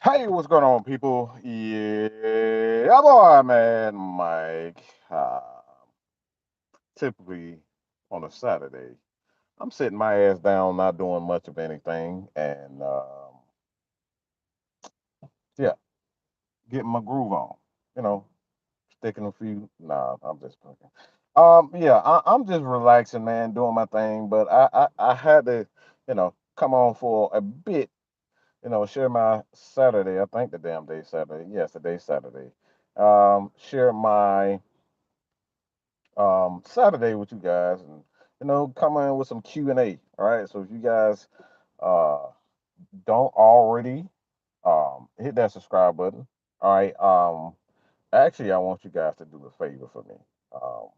Hey, what's going on, people? Yeah, boy, man, Mike. Typically on a Saturday, I'm sitting my ass down, not doing much of anything, and yeah, getting my groove on. You know, sticking a few. Nah, I'm just fucking. Yeah, I'm just relaxing, man, doing my thing. But I had to, come on for a bit. Share my Saturday. I think the damn day Saturday. Yes, the day Saturday. Share my Saturday with you guys, and come in with some Q&A. All right. So if you guys uh don't already hit that subscribe button. All right. Actually, I want you guys to do a favor for me. Um,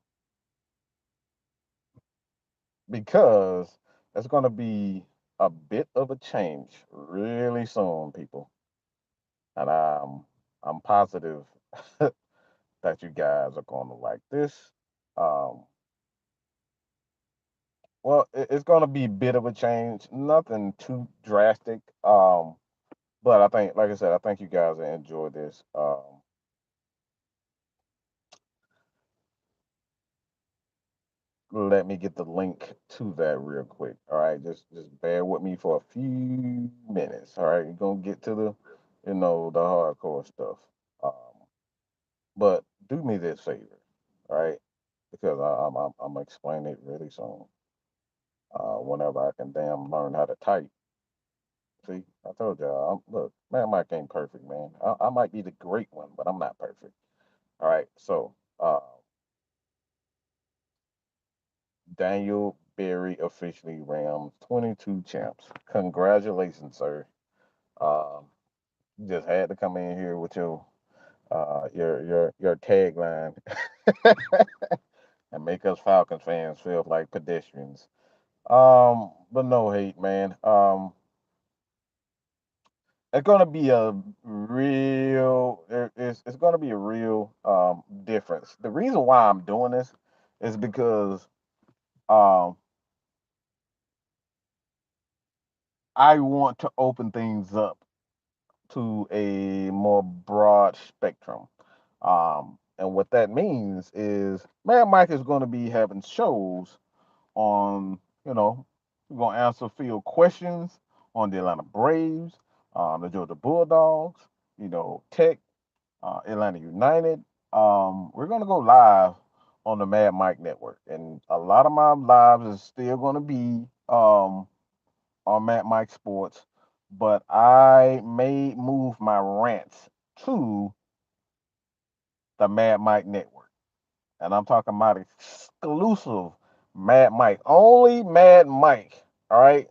because it's gonna be a bit of a change really soon, people. And I'm positive that you guys are gonna like this. Um, well, it's gonna be a bit of a change, nothing too drastic. But I think, like I said, I think you guys will enjoy this. Let me get the link to that real quick. All right, just bear with me for a few minutes. All right, you're gonna get to the hardcore stuff. Um, but do me this favor, all right, because I'm gonna explain it really soon. Whenever I can damn learn how to type. See, I told y'all. Look, man, Mike ain't perfect, man. I might be the great one, but I'm not perfect. All right, so Daniel Berry officially Rams 22 champs. Congratulations, sir. Um, you just had to come in here with your tagline and make us Falcons fans feel like pedestrians. But no hate, man. It's gonna be a real. It's gonna be a real difference. The reason why I'm doing this is because um I want to open things up to a more broad spectrum. And what that means is Mad Mike is going to be having shows on, we're going to answer field questions on the Atlanta Braves, the Georgia Bulldogs, Tech, Atlanta United. We're going to go live on the Mad Mike Network. And a lot of my lives is still going to be on Mad Mike Sports, but I may move my rants to the Mad Mike Network. And I'm talking about exclusive Mad Mike, only Mad Mike. All right,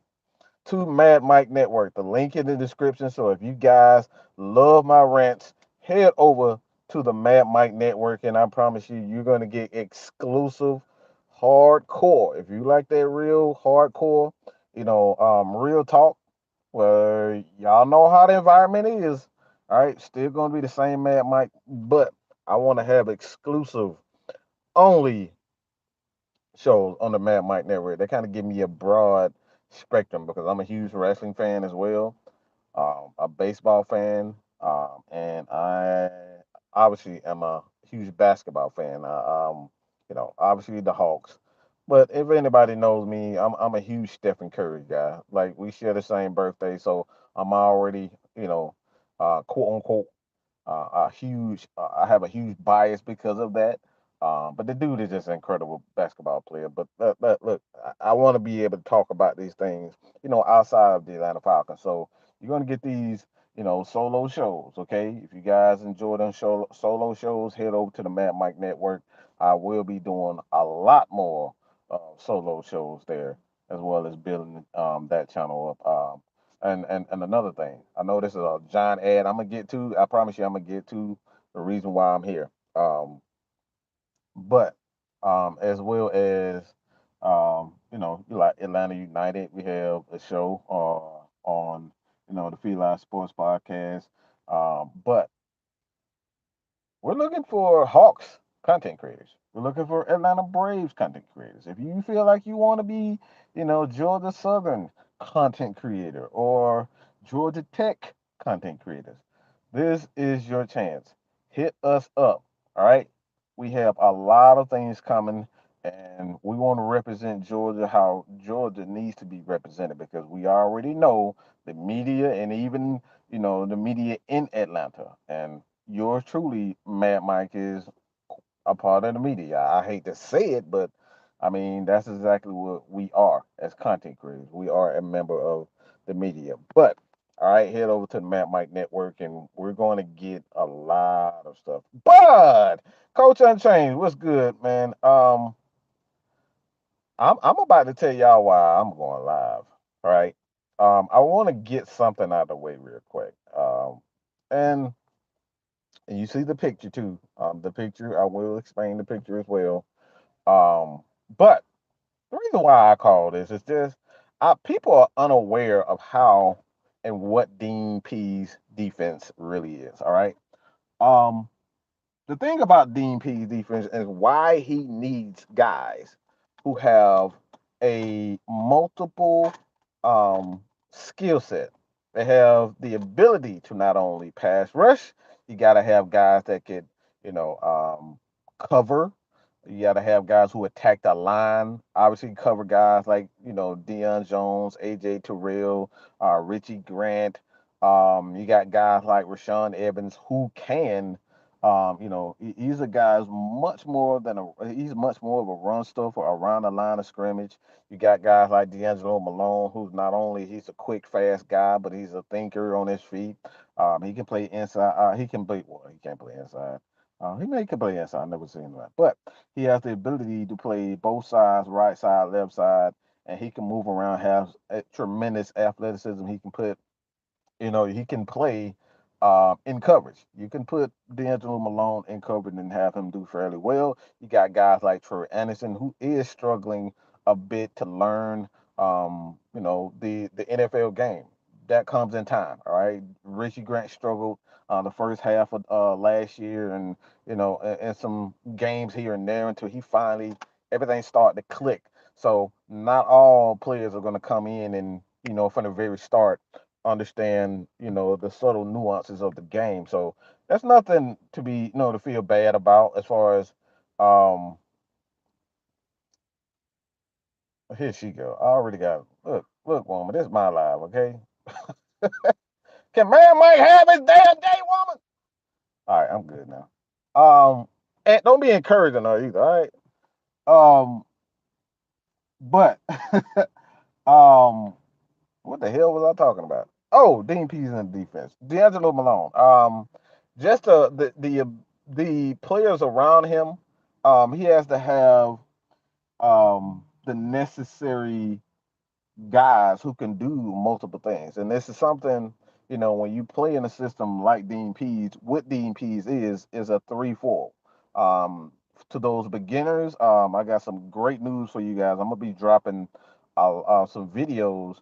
to Mad Mike Network. The link in the description. So if you guys love my rants, head over to the Mad Mike Network, and I promise you, you're gonna get exclusive hardcore. If you like that real hardcore, real talk. Well, y'all know how the environment is. All right, still gonna be the same Mad Mike, but I want to have exclusive only shows on the Mad Mike Network. They kind of give me a broad spectrum because I'm a huge wrestling fan as well, a baseball fan, and I obviously am a huge basketball fan. Obviously the Hawks. But if anybody knows me, I'm a huge Stephen Curry guy. Like we share the same birthday, so I'm already, quote unquote a huge. I have a huge bias because of that. But the dude is just an incredible basketball player. But look, I want to be able to talk about these things, outside of the Atlanta Falcons. So you're gonna get these, solo shows. Okay, if you guys enjoy them solo shows, head over to the Mad Mike Network. I will be doing a lot more solo shows there, as well as building that channel up. And another thing, I know this is a giant ad I'm gonna get to. I promise you, I'm gonna get to the reason why I'm here. But as well as like Atlanta United, we have a show on the Feline Sports Podcast. But we're looking for Hawks content creators. We're looking for Atlanta Braves content creators. If you feel like you want to be, Georgia Southern content creator or Georgia Tech content creators, This is your chance. Hit us up. All right. We have a lot of things coming, and we want to represent Georgia how Georgia needs to be represented because we already know the media and even the media in Atlanta. And yours truly, Mad Mike, is a part of the media. I hate to say it, but I mean that's exactly what we are as content creators. We are a member of the media. But all right, head over to the Matt Mike Network, and we're going to get a lot of stuff. But Coach Unchained, what's good, man? I'm about to tell y'all why I'm going live. All right. I want to get something out of the way real quick. And and you see the picture too. The picture I will explain the picture as well. But the reason why I call this is this: people are unaware of how and what Dean P's defense really is. All right. Um, the thing about Dean P's defense is why he needs guys who have a multiple skill set. They have the ability to not only pass rush, you got to have guys that could, cover. You got to have guys who attack the line. Obviously, cover guys like Deion Jones, AJ Terrell, Richie Grant. You got guys like Rashawn Evans who can he's a guy who's he's much more of a run stuffer around the line of scrimmage. You got guys like D'Angelo Malone, who's not only he's a quick, fast guy, but he's a thinker on his feet. He can play inside. He can play. Well, he can't play inside. He may can play inside. I've never seen that, but he has the ability to play both sides, right side, left side, and he can move around. Has a tremendous athleticism. He can play in coverage. You can put D'Angelo Malone in coverage and have him do fairly well. You got guys like Troy Anderson, who is struggling a bit to learn, the NFL game. That comes in time. All right. Richie Grant struggled the first half of last year, and and some games here and there until he finally everything started to click. So not all players are going to come in and from the very start understand, the subtle nuances of the game. So that's nothing to be, to feel bad about as far as um here she go. I already got it. Look, woman, this is my live, okay? Can man Mike have his damn day, woman? All right, I'm good now. And don't be encouraging her either, all right? But um what the hell was I talking about? Oh, Dean Pease in the defense. D'Angelo Malone. Just the players around him. He has to have the necessary guys who can do multiple things. And this is something, when you play in a system like Dean Pease, what Dean Pease is a 3-4. To those beginners, I got some great news for you guys. I'm gonna be dropping some videos.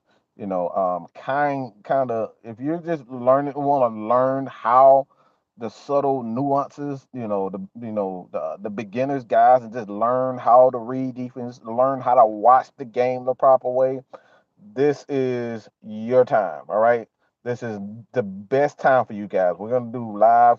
Kind of if you're just want to learn how the subtle nuances, the beginners guys, and just learn how to read defense, learn how to watch the game the proper way. This is your time. All right. This is the best time for you guys. We're gonna do live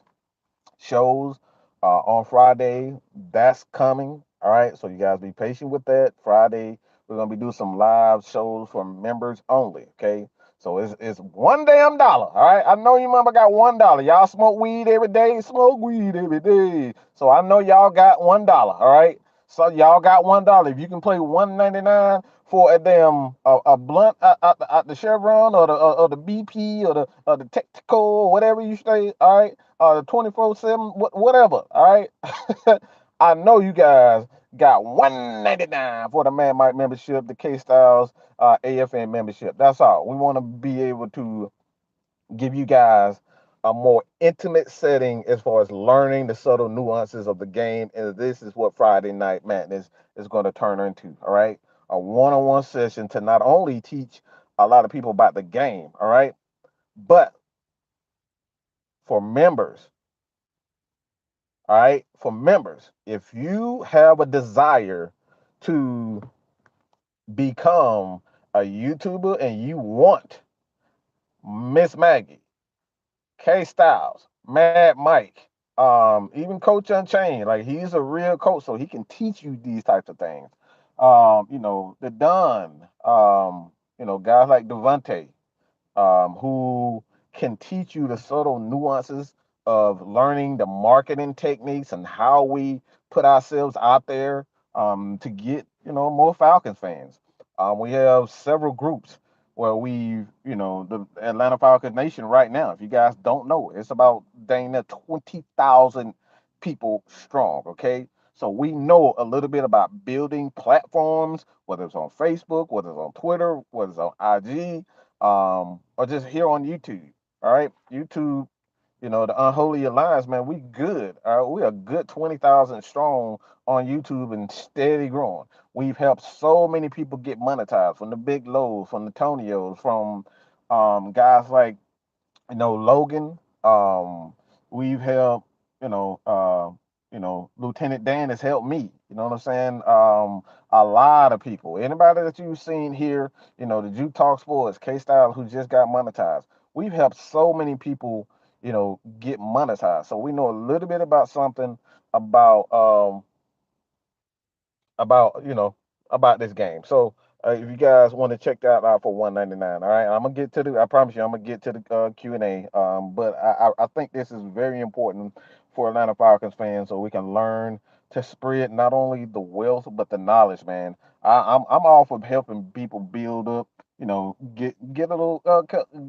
shows on Friday. That's coming. All right. So you guys be patient with that. Friday, we're gonna be doing some live shows for members only. Okay. So it's one damn dollar. All right. I know you mama got $1. Y'all smoke weed every day. Smoke weed every day. So I know y'all got $1. All right. So y'all got $1. If you can play 1.99 for a damn a blunt out the Chevron or the BP or the Tactical or whatever you say. All right. 24/7, whatever. All right. I know you guys got 199 for the Man Mike membership, the K Styles AFN membership. That's all. We want to be able to give you guys a more intimate setting as far as learning the subtle nuances of the game. And this is what Friday Night Madness is going to turn into. All right. A one-on-one session to not only teach a lot of people about the game. All right. But for members, all right, for members, if you have a desire to become a YouTuber and you want Miss Maggie K Styles, Mad Mike, even Coach Unchained. Like he's a real coach, so he can teach you these types of things. The Don, guys like Devontae, who can teach you the subtle nuances of learning the marketing techniques and how we put ourselves out there to get more Falcons fans. We have several groups where the Atlanta Falcons Nation right now. If you guys don't know, it's about dang near 20,000 people strong. Okay, so we know a little bit about building platforms, whether it's on Facebook, whether it's on Twitter, whether it's on IG, or just here on YouTube. All right, YouTube, the Unholy Alliance, man, we good. All right, we are good 20,000 strong on YouTube and steady growing. We've helped so many people get monetized from the Big Lows, from the Tonios, from guys like Logan. We've helped, Lieutenant Dan has helped me. You know what I'm saying? A lot of people. Anybody that you've seen here, the Juke Talk Sports, K Style, who just got monetized. We've helped so many people, get monetized. So we know a little bit about something about about you know about this game. So if you guys want to check that out for 199, all right, I'm gonna get to the. I promise you, I'm gonna get to the Q&A. But I think this is very important for Atlanta Falcons fans, so we can learn to spread not only the wealth but the knowledge, man. I'm all for helping people build up. Get a little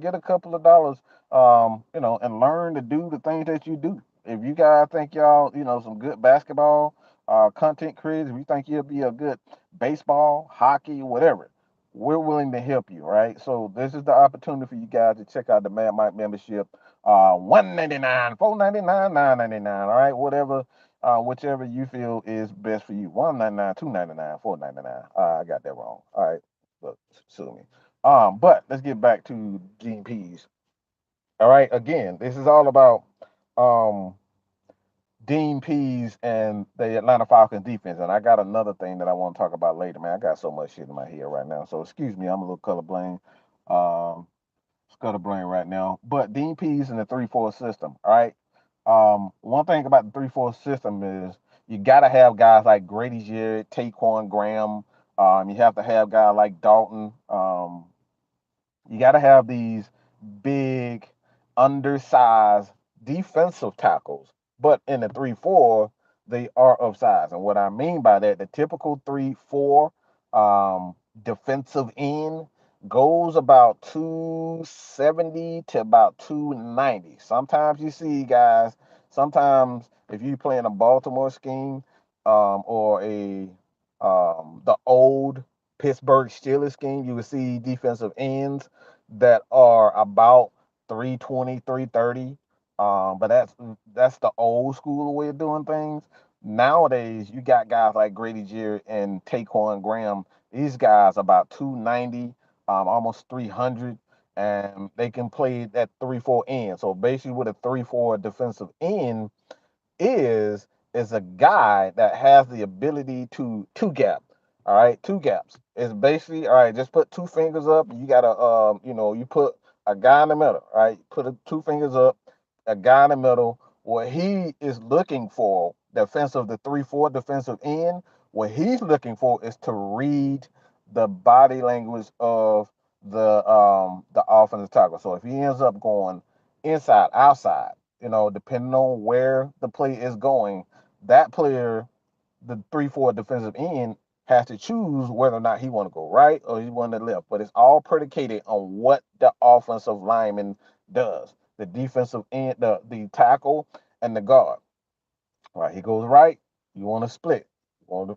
get a couple of dollars, and learn to do the things that you do. If you guys think y'all, some good basketball content creators, if you think you'll be a good baseball, hockey, whatever, we're willing to help you, right? So this is the opportunity for you guys to check out the Mad Mike membership. 199, 499, 999, all right, whatever, whichever you feel is best for you. 199, 299, 499. I got that wrong. All right, look, sue me. But let's get back to Gene Peas. All right, again, this is all about um Dean Pease and the Atlanta Falcons defense. And I got another thing that I want to talk about later, man. I got so much shit in my head right now. So excuse me, I'm a little colorblind. Um, scatterbrain right now. But Dean Pease and the 3-4 system. All right. One thing about the 3-4 system is you gotta have guys like Grady Jarrett, Taquan Graham. You have to have guys like Dalton. You got to have these big, undersized defensive tackles, but in the 3-4, they are of size. And what I mean by that, the typical 3-4 defensive end goes about 270 to about 290. Sometimes you see guys, sometimes if you play in a Baltimore scheme or the old Pittsburgh Steelers scheme, you would see defensive ends that are about 320, 330. But that's the old school way of doing things. Nowadays, you got guys like Grady Jarrett and Taquan Graham. These guys about 290, almost 300, and they can play that 3-4 end. So basically, with a 3-4 defensive end, is is a guy that has the ability to two gap. All right, two gaps. It's basically all right. Just put two fingers up. You gotta you put a guy in the middle. All right, put two fingers up, a guy in the middle. What he is looking for, the 3-4 defensive end. What he's looking for is to read the body language of the offensive tackle. So if he ends up going inside, outside, depending on where the play is going, that player, the 3-4 defensive end, has to choose whether or not he want to go right or he want to left. But it's all predicated on what the offensive lineman does. The defensive end, the tackle, and the guard. Right, he goes right. You want to split. You want to,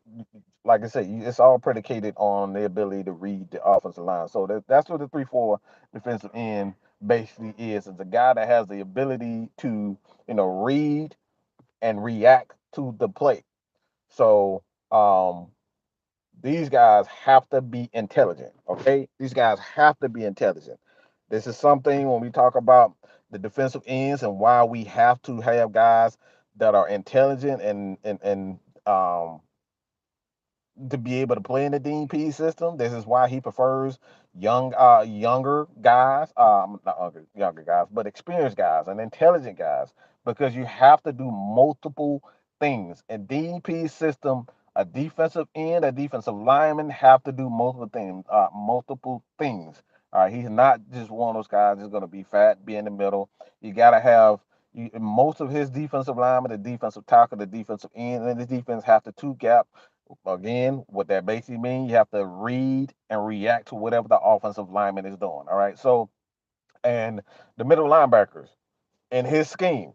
like I said, it's all predicated on the ability to read the offensive line. So that's what the 3-4 defensive end basically is. It's a guy that has the ability to read and react to the play. So these guys have to be intelligent. Okay, these guys have to be intelligent. This is something when we talk about the defensive ends and why we have to have guys that are intelligent and to be able to play in the Dean P system. This is why he prefers younger guys, not younger guys, but experienced guys and intelligent guys, because you have to do multiple things. In Dean P system, a defensive end, a defensive lineman have to do multiple things. Multiple things. All right, he's not just one of those guys that's going to be fat, be in the middle. You got to have most of his defensive linemen, the defensive tackle, the defensive end, and the defense have to two gap. Again, what that basically means, you have to read and react to whatever the offensive lineman is doing. All right. So, and the middle linebackers in his scheme,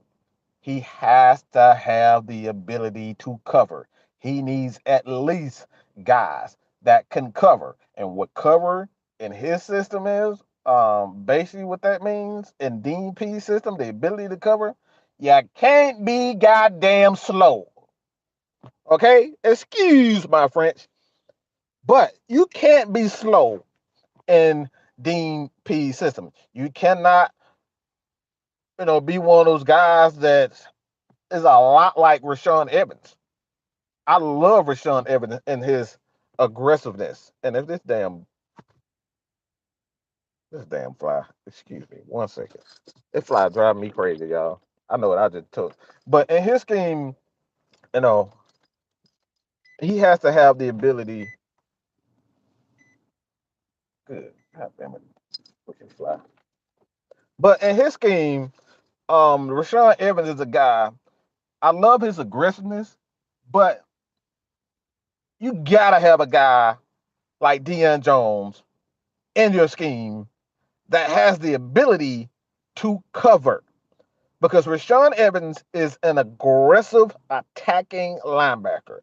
he has to have the ability to cover. He needs at least guys that can cover. And what cover in his system is, basically what that means in Dean P system, the ability to cover, you can't be goddamn slow. Okay? Excuse my French. But you can't be slow in Dean P system. You cannot, be one of those guys that is a lot like Rashawn Evans. I love Rashawn Evans and his aggressiveness. And if this damn fly, excuse me, 1 second. This fly driving me crazy, y'all. I know what I just took. But in his scheme, you know, he has to have the ability. Good. God damn it. Freaking fly. But in his scheme, Rashawn Evans is a guy. I love his aggressiveness, but you gotta have a guy like Deion Jones in your scheme that has the ability to cover. Because Rashawn Evans is an aggressive attacking linebacker.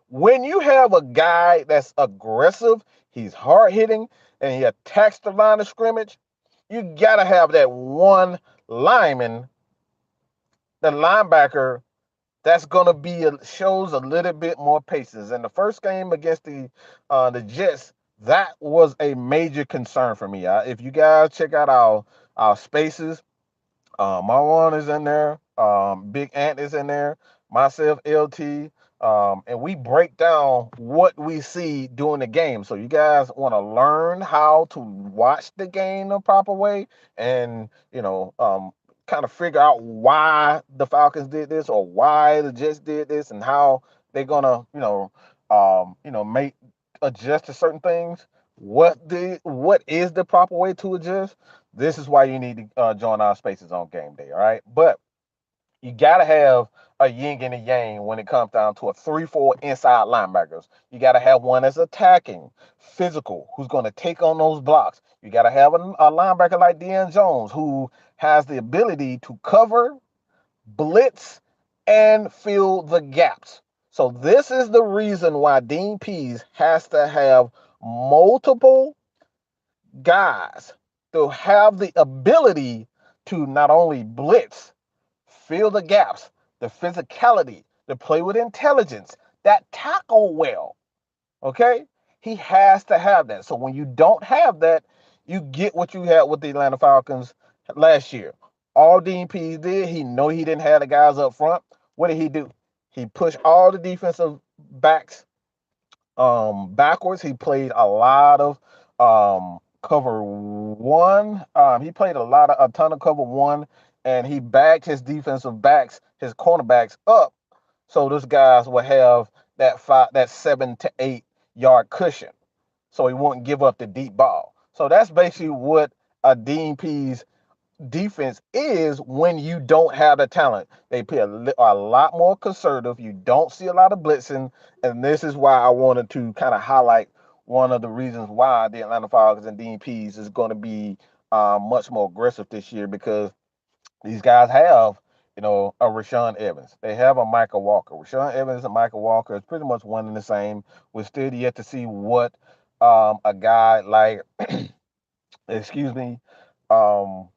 When you have a guy that's aggressive, he's hard hitting, and he attacks the line of scrimmage, you gotta have that one lineman, the linebacker that's gonna be shows a little bit more paces. In the first game against the Jets, that was a major concern for me. If you guys check out our spaces, Marwan is in there. Big Ant is in there. Myself, LT. And we break down what we see during the game. So you guys want to learn how to watch the game the proper way, and kind of figure out why the Falcons did this or why the Jets did this and how they're gonna make adjust to certain things. What is the proper way to adjust? This is why you need to join our spaces on game day, all right? But you got to have a yin and a yang when it comes down to a 3-4 inside linebackers. You got to have one that's attacking, physical, who's going to take on those blocks. You got to have a linebacker like Deion Jones who has the ability to cover, blitz, and fill the gaps. So this is the reason why Dean Pease has to have multiple guys to have the ability to not only blitz, fill the gaps, the physicality, to play with intelligence, that tackle well. Okay? He has to have that. So when you don't have that, you get what you had with the Atlanta Falcons last year. All Dean Pease did, he know he didn't have the guys up front. What did he do? He pushed all the defensive backs backwards. He played a lot of cover one. He played a ton of cover one, and he backed his defensive backs, his cornerbacks up, so those guys will have that 7 to 8 yard cushion, so he won't give up the deep ball. So that's basically what a Dean Pease defense is when you don't have the talent. They play a lot more conservative. You don't see a lot of blitzing, and this is why I wanted to kind of highlight one of the reasons why the Atlanta Falcons and Dean Pease is going to be much more aggressive this year, because these guys have, a Rashawn Evans. They have a Michael Walker. Rashawn Evans and Michael Walker is pretty much one and the same. We're still yet to see what a guy like, excuse me, um,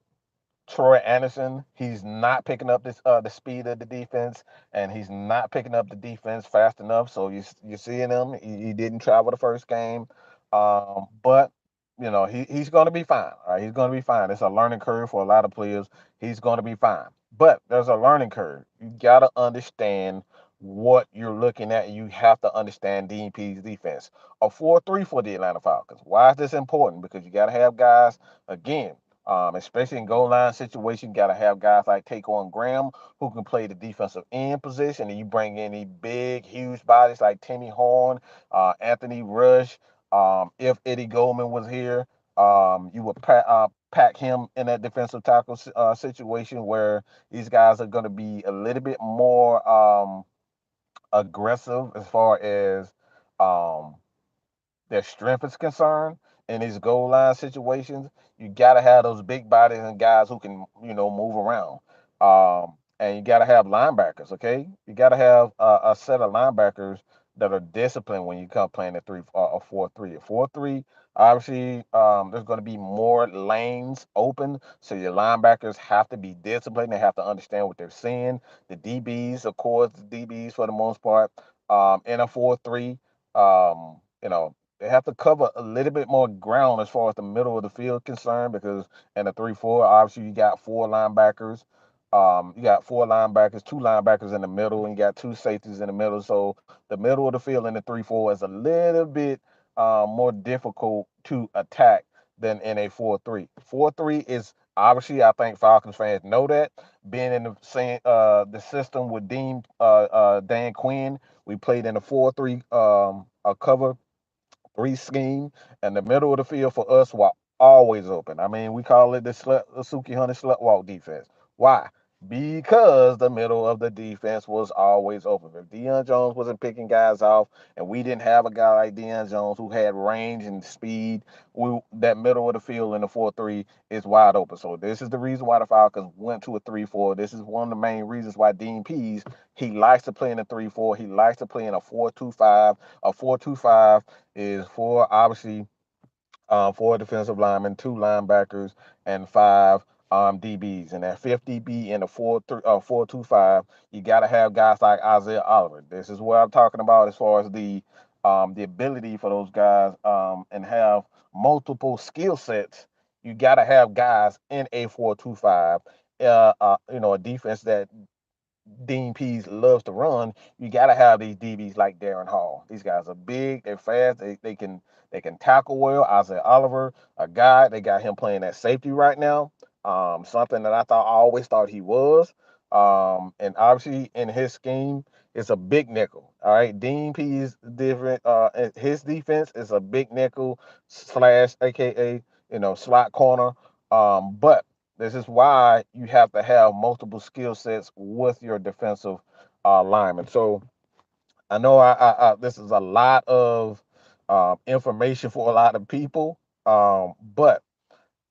Troy Anderson, he's not picking up the speed of the defense, and he's not picking up the defense fast enough. So you're seeing him. He didn't travel the first game, but he's going to be fine. All right, he's going to be fine. It's a learning curve for a lot of players. He's going to be fine, but there's a learning curve. You got to understand what you're looking at. You have to understand DP's defense. A 4-3 for the Atlanta Falcons. Why is this important? Because you got to have guys, again, especially in goal line situation, got to have guys like Taquan Graham who can play the defensive end position. And you bring in these big, huge bodies like Timmy Horn, Anthony Rush. If Eddie Goldman was here, you would pack him in that defensive tackle situation where these guys are going to be a little bit more aggressive as far as um, their strength is concerned in these goal line situations. You got to have those big bodies and guys who can, move around. And you got to have linebackers, okay? You got to have a set of linebackers that are disciplined when you come playing a 4-3. A 4-3, obviously, there's going to be more lanes open, so your linebackers have to be disciplined. They have to understand what they're seeing. The DBs, of course, the DBs for the most part, in a 4-3, they have to cover a little bit more ground as far as the middle of the field concerned because in a 3-4, obviously you got four linebackers. You got four linebackers, two linebackers in the middle, and you got two safeties in the middle. So the middle of the field in the 3-4 is a little bit more difficult to attack than in a 4-3. 4-3 is obviously, I think Falcons fans know that. Being in the system with Dan Quinn, we played in a 4-3 a cover three scheme, and the middle of the field for us were always open. I mean, we call it the Suki Honey slut walk defense. Why? Because the middle of the defense was always open. If Deion Jones wasn't picking guys off, and we didn't have a guy like Deion Jones who had range and speed, that middle of the field in the 4-3 is wide open. So this is the reason why the Falcons went to a 3-4. This is one of the main reasons why Dean Pease, he likes to play in a 3-4. He likes to play in a 4-2-5. A 4-2-5 is four, obviously, four defensive linemen, two linebackers, and five DBs. And that fifth DB in a 4-2-5, you got to have guys like Isaiah Oliver. This is what I'm talking about as far as the ability for those guys and have multiple skill sets. You got to have guys in a 4-2-5. A defense that Dean Pease loves to run, you got to have these DBs like Darren Hall. These guys are big, they're fast, they can tackle well. Isaiah Oliver, a guy, they got him playing at safety right now. Something that I always thought he was. And obviously in his scheme, it's a big nickel. All right, Dean Pease different. His defense is a big nickel slash, aka slot corner. But this is why you have to have multiple skill sets with your defensive lineman. So I know this is a lot of information for a lot of people, but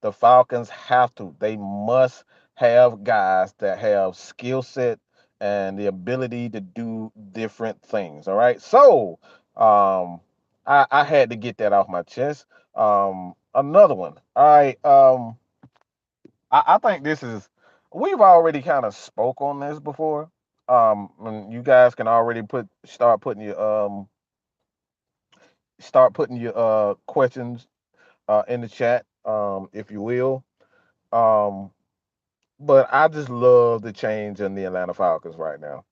the Falcons have to. They must have guys that have skill set and the ability to do different things. All right. So I had to get that off my chest. Another one. All right. I think this is we've already kind of spoke on this before. And you guys can already start putting your questions in the chat, if you will. Um, but I just love the change in the Atlanta Falcons right now.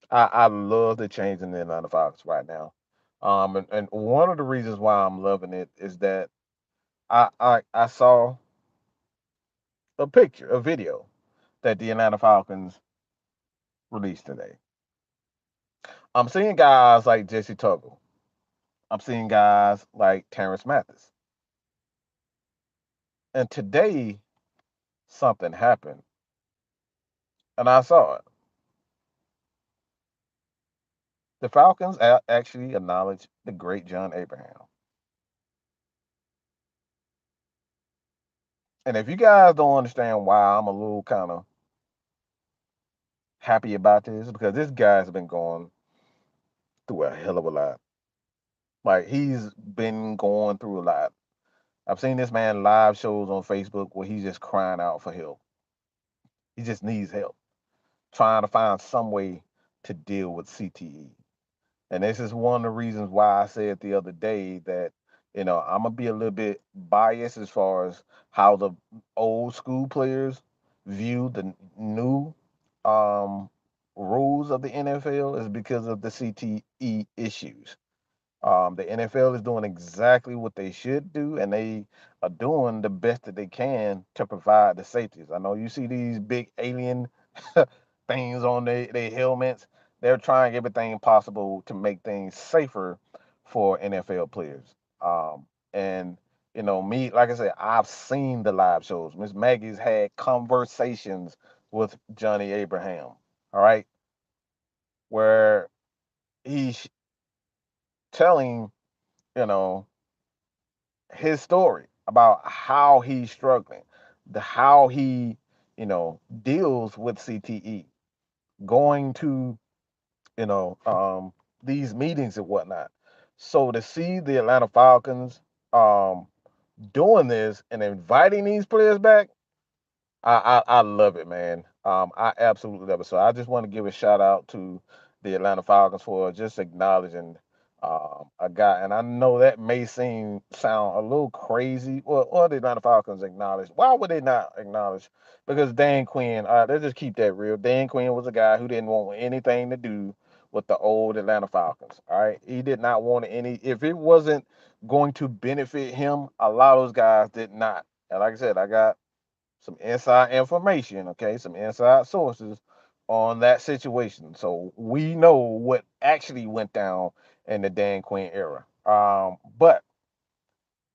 I love the change in the Atlanta Falcons right now. And one of the reasons why I'm loving it is that I saw a video that the Atlanta Falcons released today. I'm seeing guys like Jesse Tuggle. I'm seeing guys like Terrence Mathis. And today, something happened, and I saw it. The Falcons actually acknowledged the great John Abraham. And if you guys don't understand why I'm a little kind of happy about this, because this guy's been going through a hell of a lot. Like, he's been going through a lot. I've seen this man live shows on Facebook where he's just crying out for help. He just needs help, trying to find some way to deal with CTE. And this is one of the reasons why I said the other day that, I'm gonna be a little bit biased as far as how the old school players view the new. Um, rules of the NFL is because of the CTE issues. The NFL is doing exactly what they should do, and they are doing the best that they can to provide the safeties. I know you see these big alien things on their helmets. They're trying everything possible to make things safer for NFL players. And me, like I said, I've seen the live shows. Miss Maggie's had conversations with Johnny Abraham. All right, where he's telling you know his story about how he's struggling, the how he, deals with CTE, going to, you know, um, these meetings and whatnot. So to see the Atlanta Falcons um, doing this and inviting these players back, I love it, man. I absolutely love it. So I just want to give a shout out to the Atlanta Falcons for just acknowledging a guy. And I know that may sound a little crazy. Well, the Atlanta Falcons acknowledge. Why would they not acknowledge? Because Dan Quinn, let's just keep that real. Dan Quinn was a guy who didn't want anything to do with the old Atlanta Falcons. All right, he did not want any. If it wasn't going to benefit him, a lot of those guys did not. And like I said, I got some inside information, okay, some inside sources on that situation. So we know what actually went down in the Dan Quinn era. But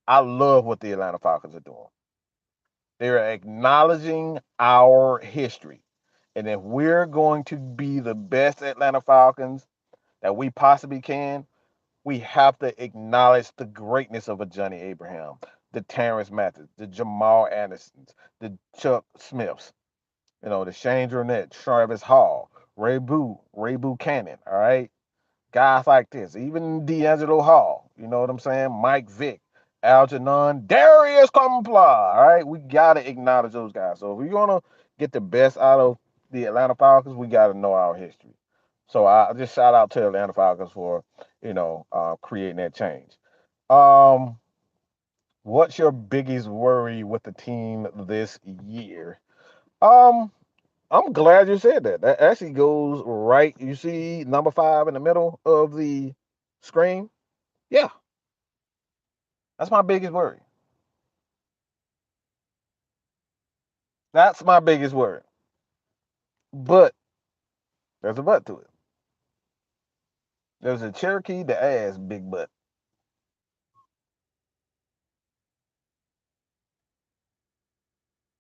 I love what the Atlanta Falcons are doing. They're acknowledging our history. And if we're going to be the best Atlanta Falcons that we possibly can, we have to acknowledge the greatness of a Johnny Abraham, the Terrence Matthews, the Jamal Andersons, the Chuck Smiths, the Shane Durnett, Travis Hall, Ray Buchanan, all right? Guys like this, even D'Angelo Hall, you know what I'm saying? Mike Vick, Algernon, Darius Compla, all right? We got to acknowledge those guys. So if we're going to get the best out of the Atlanta Falcons, we got to know our history. So I just shout out to Atlanta Falcons for, creating that change. Um, what's your biggest worry with the team this year? Um, I'm glad you said that. That actually goes right. You see number 5 in the middle of the screen? Yeah, that's my biggest worry. That's my biggest worry. But there's a but to it. There's a Cherokee that has big butt.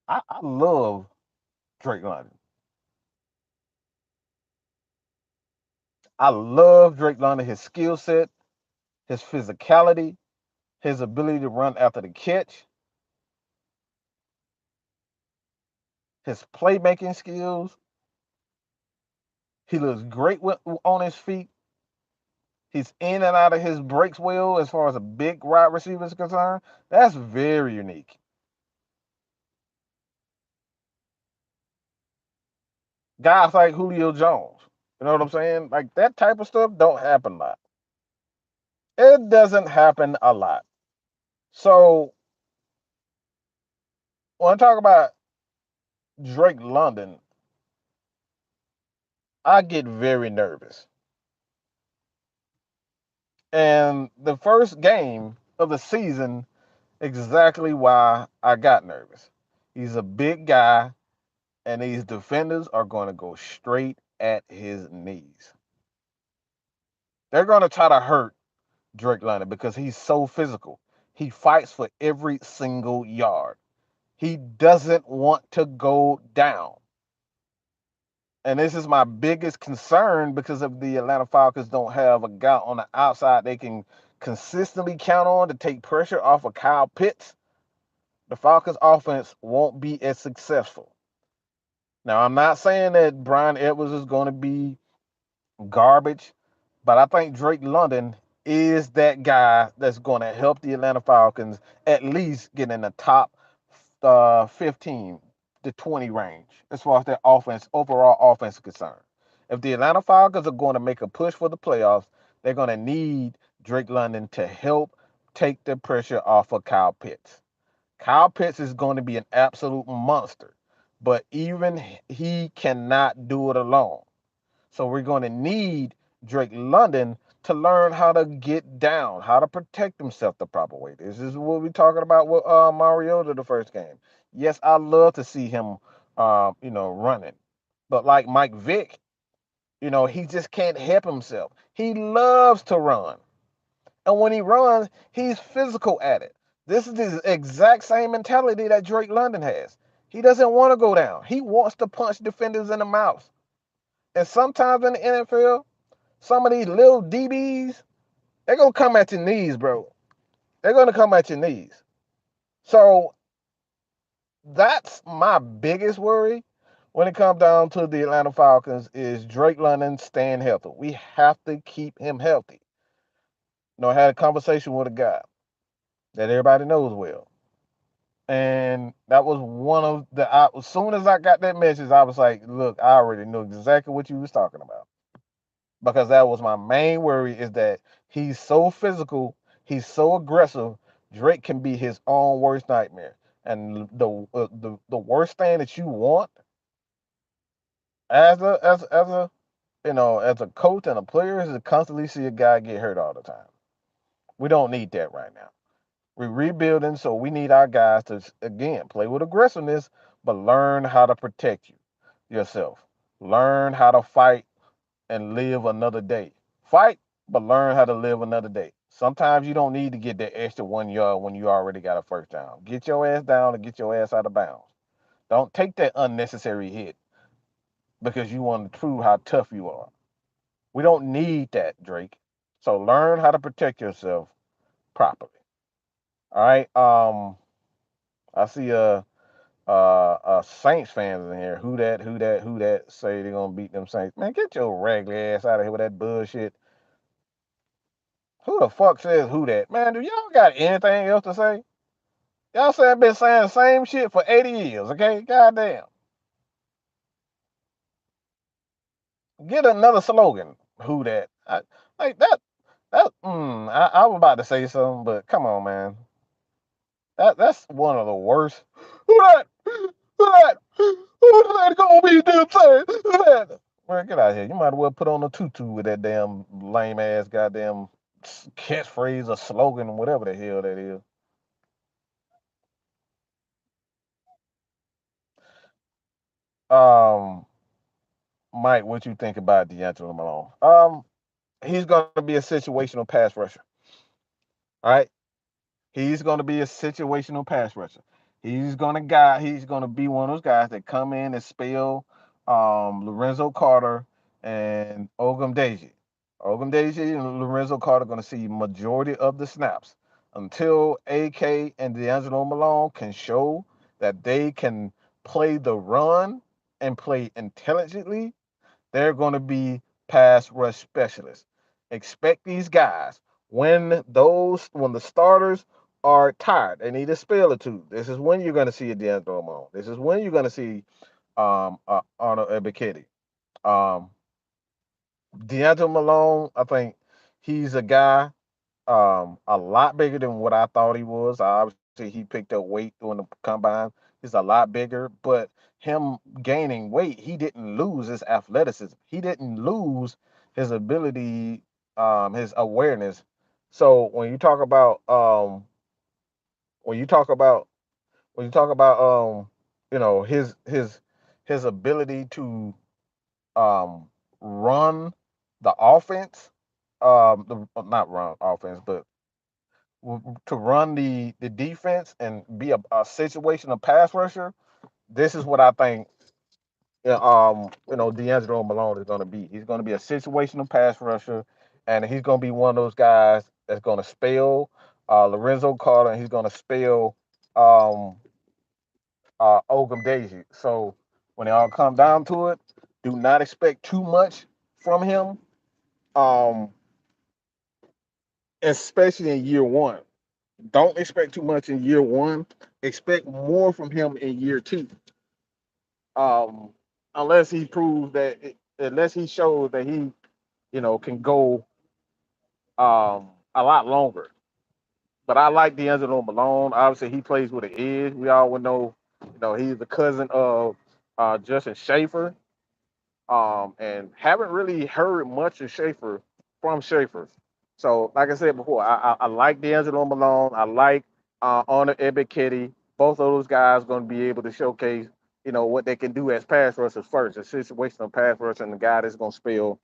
I love Drake London. I love Drake London, his skill set, his physicality, his ability to run after the catch, his playmaking skills. He looks great on his feet. He's in and out of his breaks well as far as a big wide receiver is concerned. That's very unique. Guys like Julio Jones, you know what I'm saying? Like that type of stuff don't happen a lot. It doesn't happen a lot. So when I talk about Drake London, I get very nervous. And the first game of the season, exactly why I got nervous. He's a big guy, and these defenders are going to go straight at his knees. They're going to try to hurt Drake London because he's so physical. He fights for every single yard. He doesn't want to go down. And this is my biggest concern because if the Atlanta Falcons don't have a guy on the outside they can consistently count on to take pressure off of Kyle Pitts, the Falcons offense won't be as successful. Now, I'm not saying that Brian Edwards is going to be garbage, but I think Drake London is that guy that's going to help the Atlanta Falcons at least get in the top 15 to 20 range as far as their overall offense is concerned. If the Atlanta Falcons are going to make a push for the playoffs, they're going to need Drake London to help take the pressure off of Kyle Pitts. Kyle Pitts is going to be an absolute monster, but even he cannot do it alone. So we're going to need Drake London to learn how to get down, how to protect himself the proper way. This is what we're talking about with Mariota the first game. Yes, I love to see him, running, but like Mike Vick, he just can't help himself. He loves to run, and when he runs, he's physical at it. This is the exact same mentality that Drake London has. He doesn't want to go down. He wants to punch defenders in the mouth. And sometimes in the NFL, some of these little DBs, they're gonna come at your knees, bro. They're gonna come at your knees. So that's my biggest worry when it comes down to the Atlanta Falcons is Drake London staying healthy. We have to keep him healthy. I had a conversation with a guy that everybody knows well. And that was one of as soon as I got that message, I was like, look, I already knew exactly what you was talking about. Because that was my main worry is that he's so physical, he's so aggressive. Drake can be his own worst nightmare. And the worst thing that you want as a coach and a player is to constantly see a guy get hurt all the time. We don't need that right now. We're rebuilding, so we need our guys to again play with aggressiveness, but learn how to protect yourself. Learn how to fight and live another day. Fight, but learn how to live another day. Sometimes you don't need to get that extra 1 yard when you already got a first down. Get your ass down and get your ass out of bounds. Don't take that unnecessary hit because you want to prove how tough you are. We don't need that, Drake. So learn how to protect yourself properly. All right. I see Saints fans in here. Who that say they're gonna beat them Saints. Man, get your raggedy ass out of here with that bullshit. Who the fuck says who that? Man, do y'all got anything else to say? Y'all say I've been saying the same shit for 80 years, okay? Goddamn. Get another slogan. Who that? Like I was about to say something, but come on, man. That's one of the worst. Who that? Who that? Who that gonna be them saying? Who that? Man, get out of here. You might as well put on a tutu with that damn lame ass goddamn catchphrase or slogan, whatever the hell that is. Um, Mike, what you think about D'Angelo Malone? He's gonna be a situational pass rusher. All right. He's going to be a situational pass rusher. He's gonna be one of those guys that come in and spell Lorenzo Carter and Ogumdeji. Ogumdeji and Lorenzo Carter are going to see majority of the snaps until AK and D'Angelo Malone can show that they can play the run and play intelligently. They're going to be pass rush specialists. Expect these guys when the starters are tired, they need a spell or two. This is when you're going to see a D'Angelo Malone. This is when you're going to see Arnold Ebiketie. Um, D'Angelo Malone, I think he's a guy a lot bigger than what I thought he was. Obviously, he picked up weight during the combine. He's a lot bigger, but him gaining weight, he didn't lose his athleticism. He didn't lose his ability, his awareness. So when you talk about when you talk about his ability to um run the offense, not run offense, but to run the defense and be a situational pass rusher, this is what I think. D'Angelo Malone is going to be. He's going to be a situational pass rusher, and he's going to be one of those guys that's going to spell Lorenzo Carter, and he's going to spell um, Ogum Daisy. So when it all comes down to it, do not expect too much from him, um, especially in year one. Don't expect too much in year one. Expect more from him in year two. Um, unless he proves unless he shows that he, can go a lot longer. But I like D'Angelo Malone. Obviously, he plays with an edge. We all would know, he's the cousin of Justin Schaefer. and haven't really heard much of Schaefer from Schaefer. So, like I said before, I like D'Angelo Malone. I like Honor Ebiketie. Both of those guys going to be able to showcase, what they can do as pass rushers first, a situational pass rusher, and the guy that's going to spell,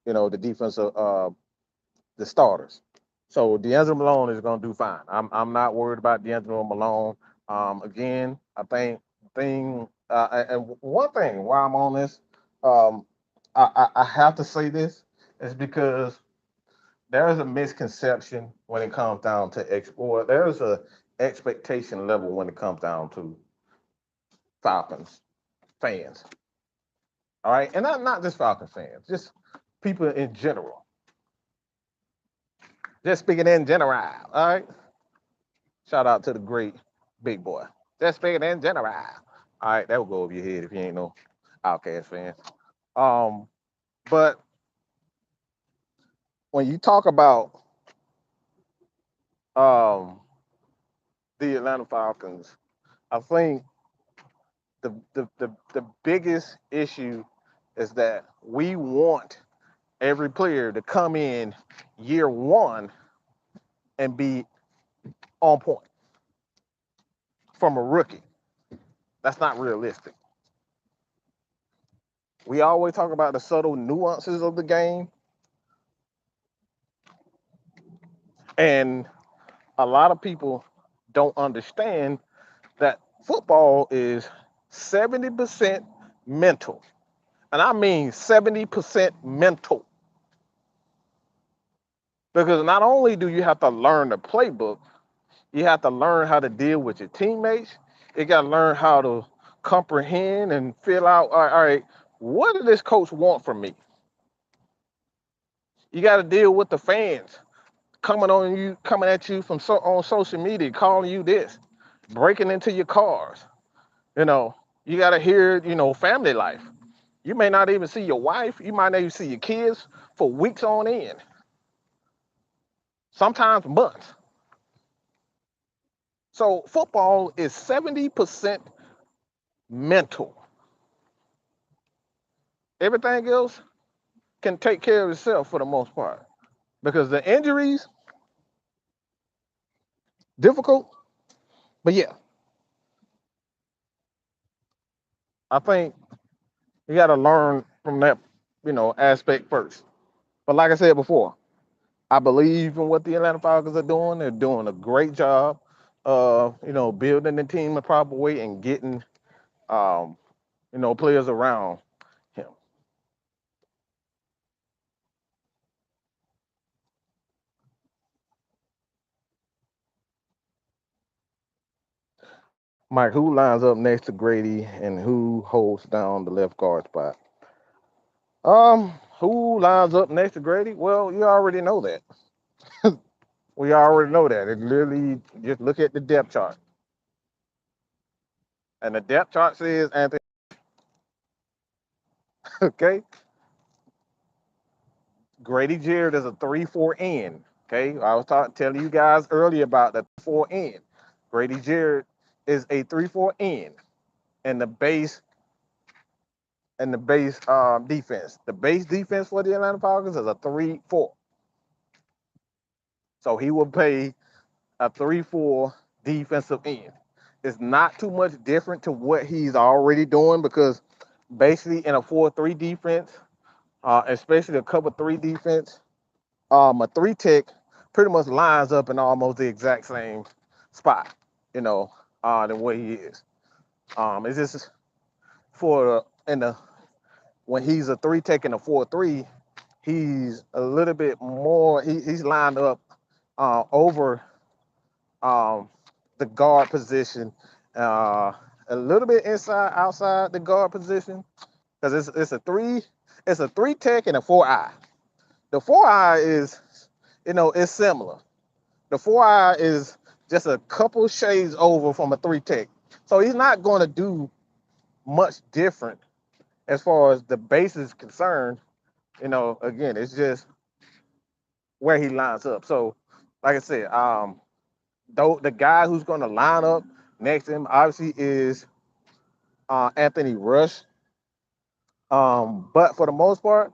the defensive, the starters. So D'Angelo Malone is going to do fine. I'm not worried about D'Angelo Malone. Again, I think and one thing while I'm on this, um, I have to say this is because there is a misconception when it comes down to export. There is a expectation level when it comes down to Falcons fans. All right, and not just Falcons fans, just people in general. Just speaking in general. All right. Shout out to the great big boy. Just speaking in general. All right, that will go over your head if you ain't no Outcast fan. Um, but when you talk about um the Atlanta Falcons, I think the biggest issue is that we want every player to come in year one and be on point from a rookie. That's not realistic. We always talk about the subtle nuances of the game, and a lot of people don't understand that football is 70% mental. And I mean 70% mental. Because not only do you have to learn the playbook, you have to learn how to deal with your teammates. You got to learn how to comprehend and fill out, all right, what does this coach want from me? You got to deal with the fans coming at you from on social media, calling you this, breaking into your cars. You know, you got to hear, family life. You may not even see your wife. You might not even see your kids for weeks on end, sometimes months. So football is 70% mental. Everything else can take care of itself for the most part because the injuries, difficult. But yeah, I think you got to learn from that, aspect first. But like I said before, I believe in what the Atlanta Falcons are doing. They're doing a great job of, building the team the proper way and getting, um, players around him. Mike, who lines up next to Grady and who holds down the left guard spot? Who lines up next to Grady? Well, you already know that. We already know that. It literally just look at the depth chart. And the depth chart says Anthony, okay? Grady Jarrett is a 3-4 end. Okay. I was telling you guys earlier about the 4 end. Grady Jarrett is a 3-4 end. And the base defense. The base defense for the Atlanta Falcons is a 3-4. So he will play a 3-4 defensive end. It's not too much different to what he's already doing because basically in a 4-3 defense, especially a cover three defense, a three tech pretty much lines up in almost the exact same spot, than where he is. It's just for in the when he's a three tech in a 4-3, he's a little bit more. He's lined up over um, the guard position, uh, a little bit outside the guard position because it's a three tech and a 4-eye. The 4-eye is, it's similar. The 4-eye is just a couple shades over from a three tech, so he's not going to do much different as far as the base is concerned. Again, it's just where he lines up. So, like I said, though the guy who's going to line up next to him obviously is Anthony Rush. But for the most part,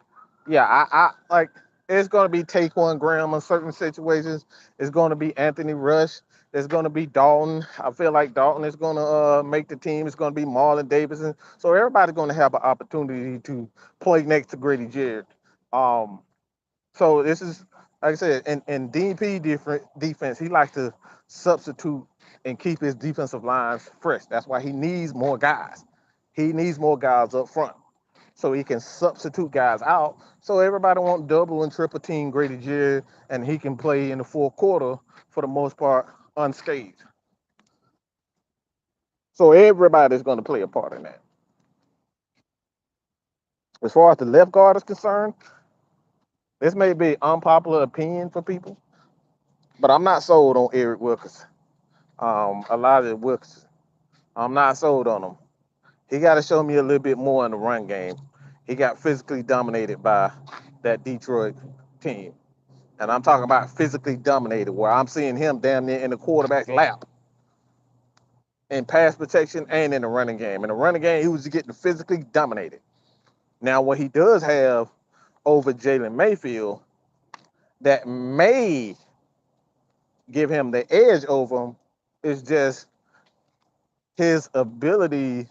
yeah, I like it's gonna be Taquan Graham in certain situations. It's gonna be Anthony Rush. It's gonna be Dalton. I feel like Dalton is gonna make the team. It's gonna be Marlon Davidson. So everybody's gonna have an opportunity to play next to Grady Jarrett. Um, so this is like I said, in DP different defense, he likes to substitute and keep his defensive lines fresh. That's why he needs more guys. He needs more guys up front so he can substitute guys out. So everybody won't double and triple team Grady Jarrett, and he can play in the fourth quarter for the most part unscathed. So everybody's going to play a part in that. As far as the left guard is concerned, this may be unpopular opinion for people, but I'm not sold on Eric Wilkerson. Elijah Wilkerson. I'm not sold on him. He got to show me a little bit more in the run game. He got physically dominated by that Detroit team. And I'm talking about physically dominated, where I'm seeing him damn near in the quarterback's lap in pass protection and in the running game. In the running game, he was getting physically dominated. Now, what he does have over Jalen Mayfield that may give him the edge over him is just his ability,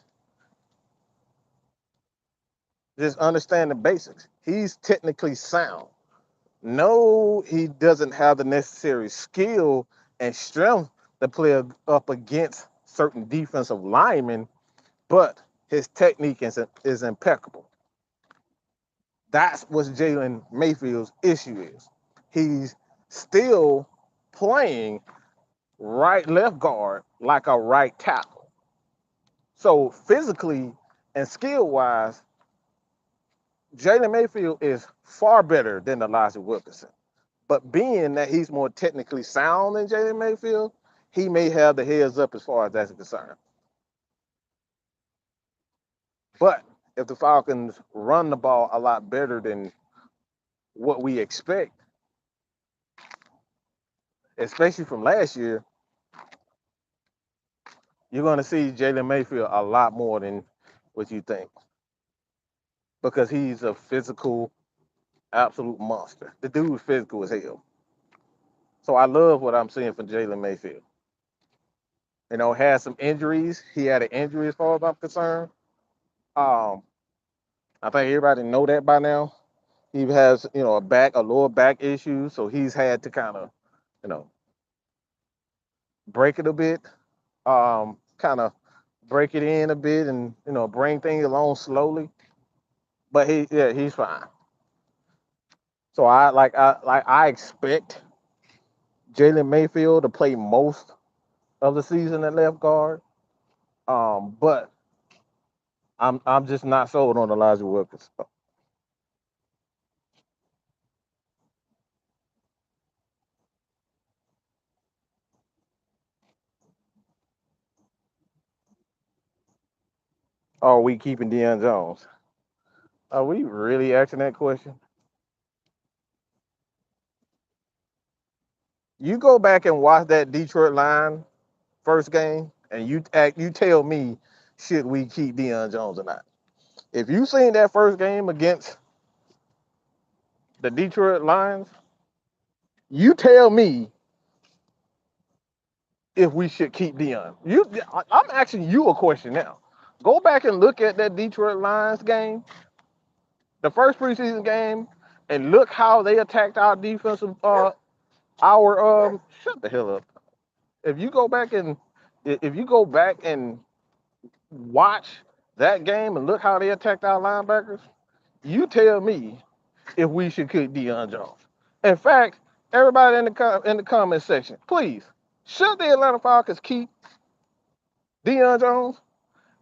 just understand the basics. He's technically sound. No, he doesn't have the necessary skill and strength to play up against certain defensive linemen, but his technique is impeccable. That's what Jalen Mayfield's issue is. He's still playing right left guard like a right tackle. So physically and skill wise, Jalen Mayfield is far better than Elijah Wilkinson. But being that he's more technically sound than Jalen Mayfield, he may have the heads up as far as that's concerned. But if the Falcons run the ball a lot better than what we expect, especially from last year, you're going to see Jalen Mayfield a lot more than what you think because he's a physical, absolute monster. The dude is physical as hell. So I love what I'm seeing from Jalen Mayfield. You know, had some injuries. He had an injury as far as I'm concerned. Um, I think everybody know that by now. He has, a lower back issue, so he's had to kind of, you know, break it a bit, kind of break it in a bit, and bring things along slowly. But he's fine. So I expect Jalen Mayfield to play most of the season at left guard. But I'm just not sold on Elijah Wilkins. Are we keeping Deion Jones? Are we really asking that question? You go back and watch that Detroit line first game, and you tell me should we keep Deion Jones or not? If you seen that first game against the Detroit Lions, you tell me if we should keep Deion. I'm asking you a question now. Go back and look at that Detroit Lions game, the first preseason game, and look how they attacked our defensive our shut the hell up. If you go back and if you go back and watch that game and look how they attacked our linebackers, you tell me if we should keep Deion Jones. In fact, everybody in the comment section, please, should the Atlanta Falcons keep Deion Jones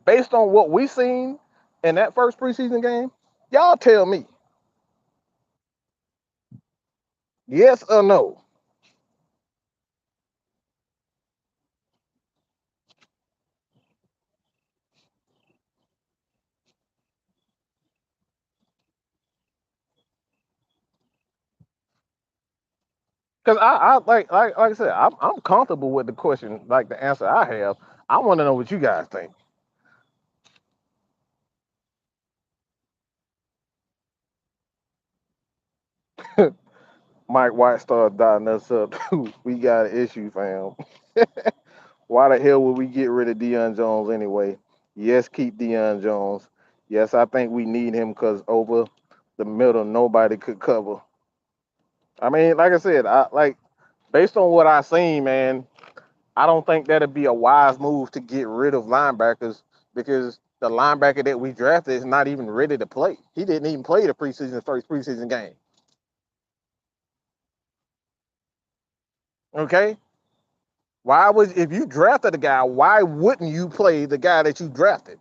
based on what we seen in that first preseason game? Y'all tell me, yes or no? Because I like I said, I'm comfortable with the question, like the answer I have. I want to know what you guys think. Mike White started dotting us up. We got an issue, fam. Why the hell would we get rid of Deion Jones anyway? Yes, keep Deion Jones. Yes, I think we need him because over the middle, nobody could cover. I mean, like I said, I like based on what I seen, man. I don't think that'd be a wise move to get rid of linebackers because the linebacker that we drafted is not even ready to play. He didn't even play the first preseason game. Okay, why was if you drafted a guy, why wouldn't you play the guy that you drafted?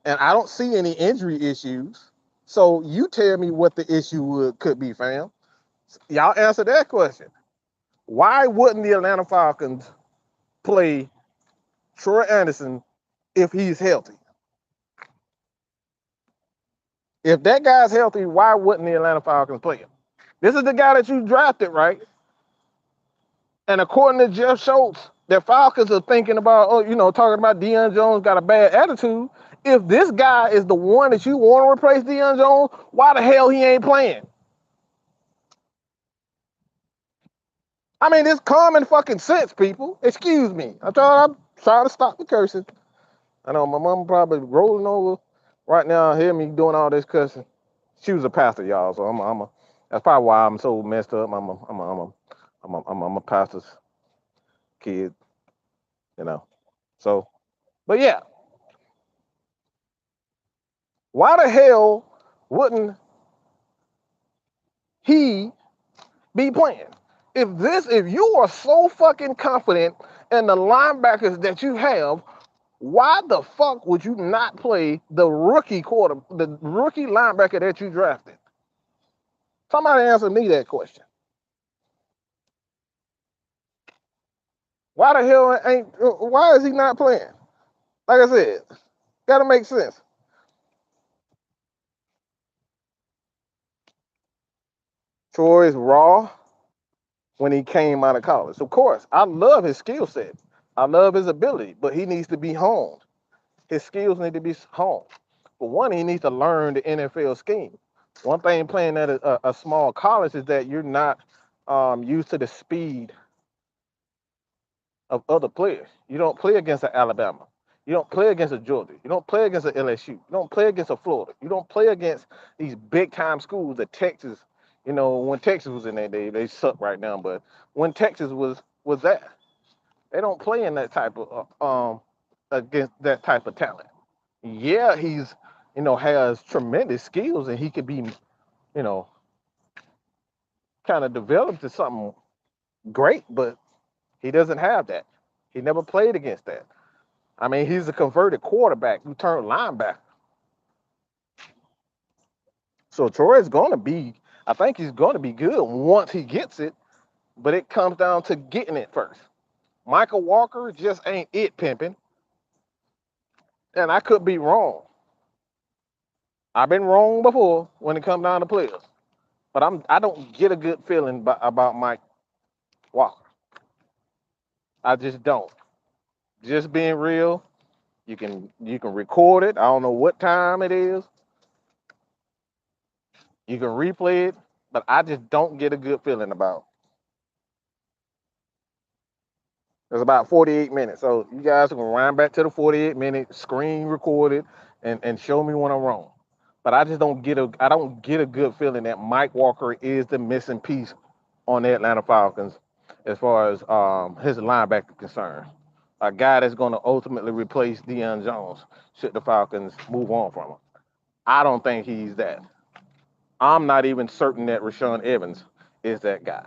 And I don't see any injury issues. So you tell me what the issue could be, fam. Y'all answer that question. Why wouldn't the Atlanta Falcons play Troy Anderson if he's healthy? If that guy's healthy, why wouldn't the Atlanta Falcons play him? This is the guy that you drafted, right? And according to Jeff Schultz, the Falcons are thinking about, talking about Deion Jones got a bad attitude. If this guy is the one that you want to replace Deion Jones, why the hell he ain't playing? I mean, it's common fucking sense, people. Excuse me. I'm trying to stop the cursing. I know my mom probably rolling over right now, hear me doing all this cussing. She was a pastor, y'all, so that's probably why I'm so messed up. I'm a pastor's kid, you know. So, but yeah, why the hell wouldn't he be playing? If you are so fucking confident in the linebackers that you have, why the fuck would you not play the rookie linebacker that you drafted? Somebody answer me that question. Why the hell ain't? Why is he not playing? Like I said, gotta make sense. Troy's raw when he came out of college. Of course, I love his skill set. I love his ability, but he needs to be honed. His skills need to be honed. For one, he needs to learn the NFL scheme. One thing playing at a small college is that you're not used to the speed of other players. You don't play against an Alabama. You don't play against a Georgia. You don't play against a LSU. You don't play against a Florida. You don't play against these big time schools. The Texas, when Texas was in that day, they suck right now. But when Texas was that, they don't play in that type of against that type of talent. Yeah, he's has tremendous skills and he could be you know kind of developed to something great, but he doesn't have that. He never played against that. I mean, he's a converted quarterback who turned linebacker. So Troy's going to be, I think he's going to be good once he gets it, but it comes down to getting it first. Michael Walker just ain't it pimping, and I could be wrong. I've been wrong before when it comes down to players, but I don't get a good feeling about Mike Walker. I just don't. Just being real, you can record it. I don't know what time it is. You can replay it, but I just don't get a good feeling about. It's about 48 minutes. So you guys can wind back to the 48-minute screen recorded and show me when I'm wrong. But I don't get a good feeling that Mike Walker is the missing piece on the Atlanta Falcons as far as his linebacker concerned. A guy that's going to ultimately replace Deion Jones should the Falcons move on from him. I don't think he's that. I'm not even certain that Rashawn Evans is that guy.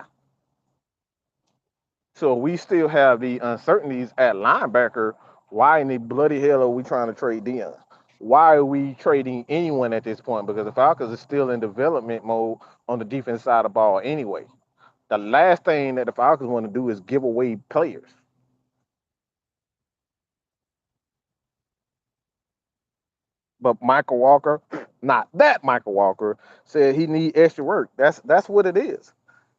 So we still have the uncertainties at linebacker. Why in the bloody hell are we trying to trade Dion? Why are we trading anyone at this point? Because the Falcons are still in development mode on the defense side of the ball anyway. The last thing that the Falcons want to do is give away players. But Michael Walker, not that Michael Walker, said he need extra work. That's what it is.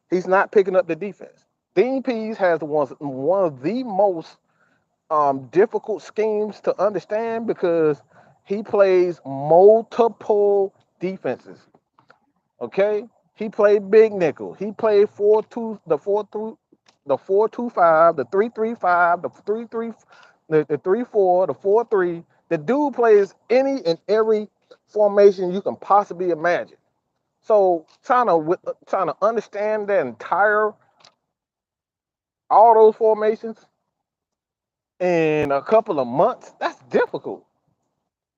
He's not picking up the defense. Dean Pease has one of the most difficult schemes to understand because he plays multiple defenses. Okay, He played big nickel. He played 4-2, the 4-2, the 4-2-5, the 3-3-5, the 3-3, the 3-4, the 4-3. The dude plays any and every formation you can possibly imagine. So trying to understand that entire all those formations in a couple of months, that's difficult.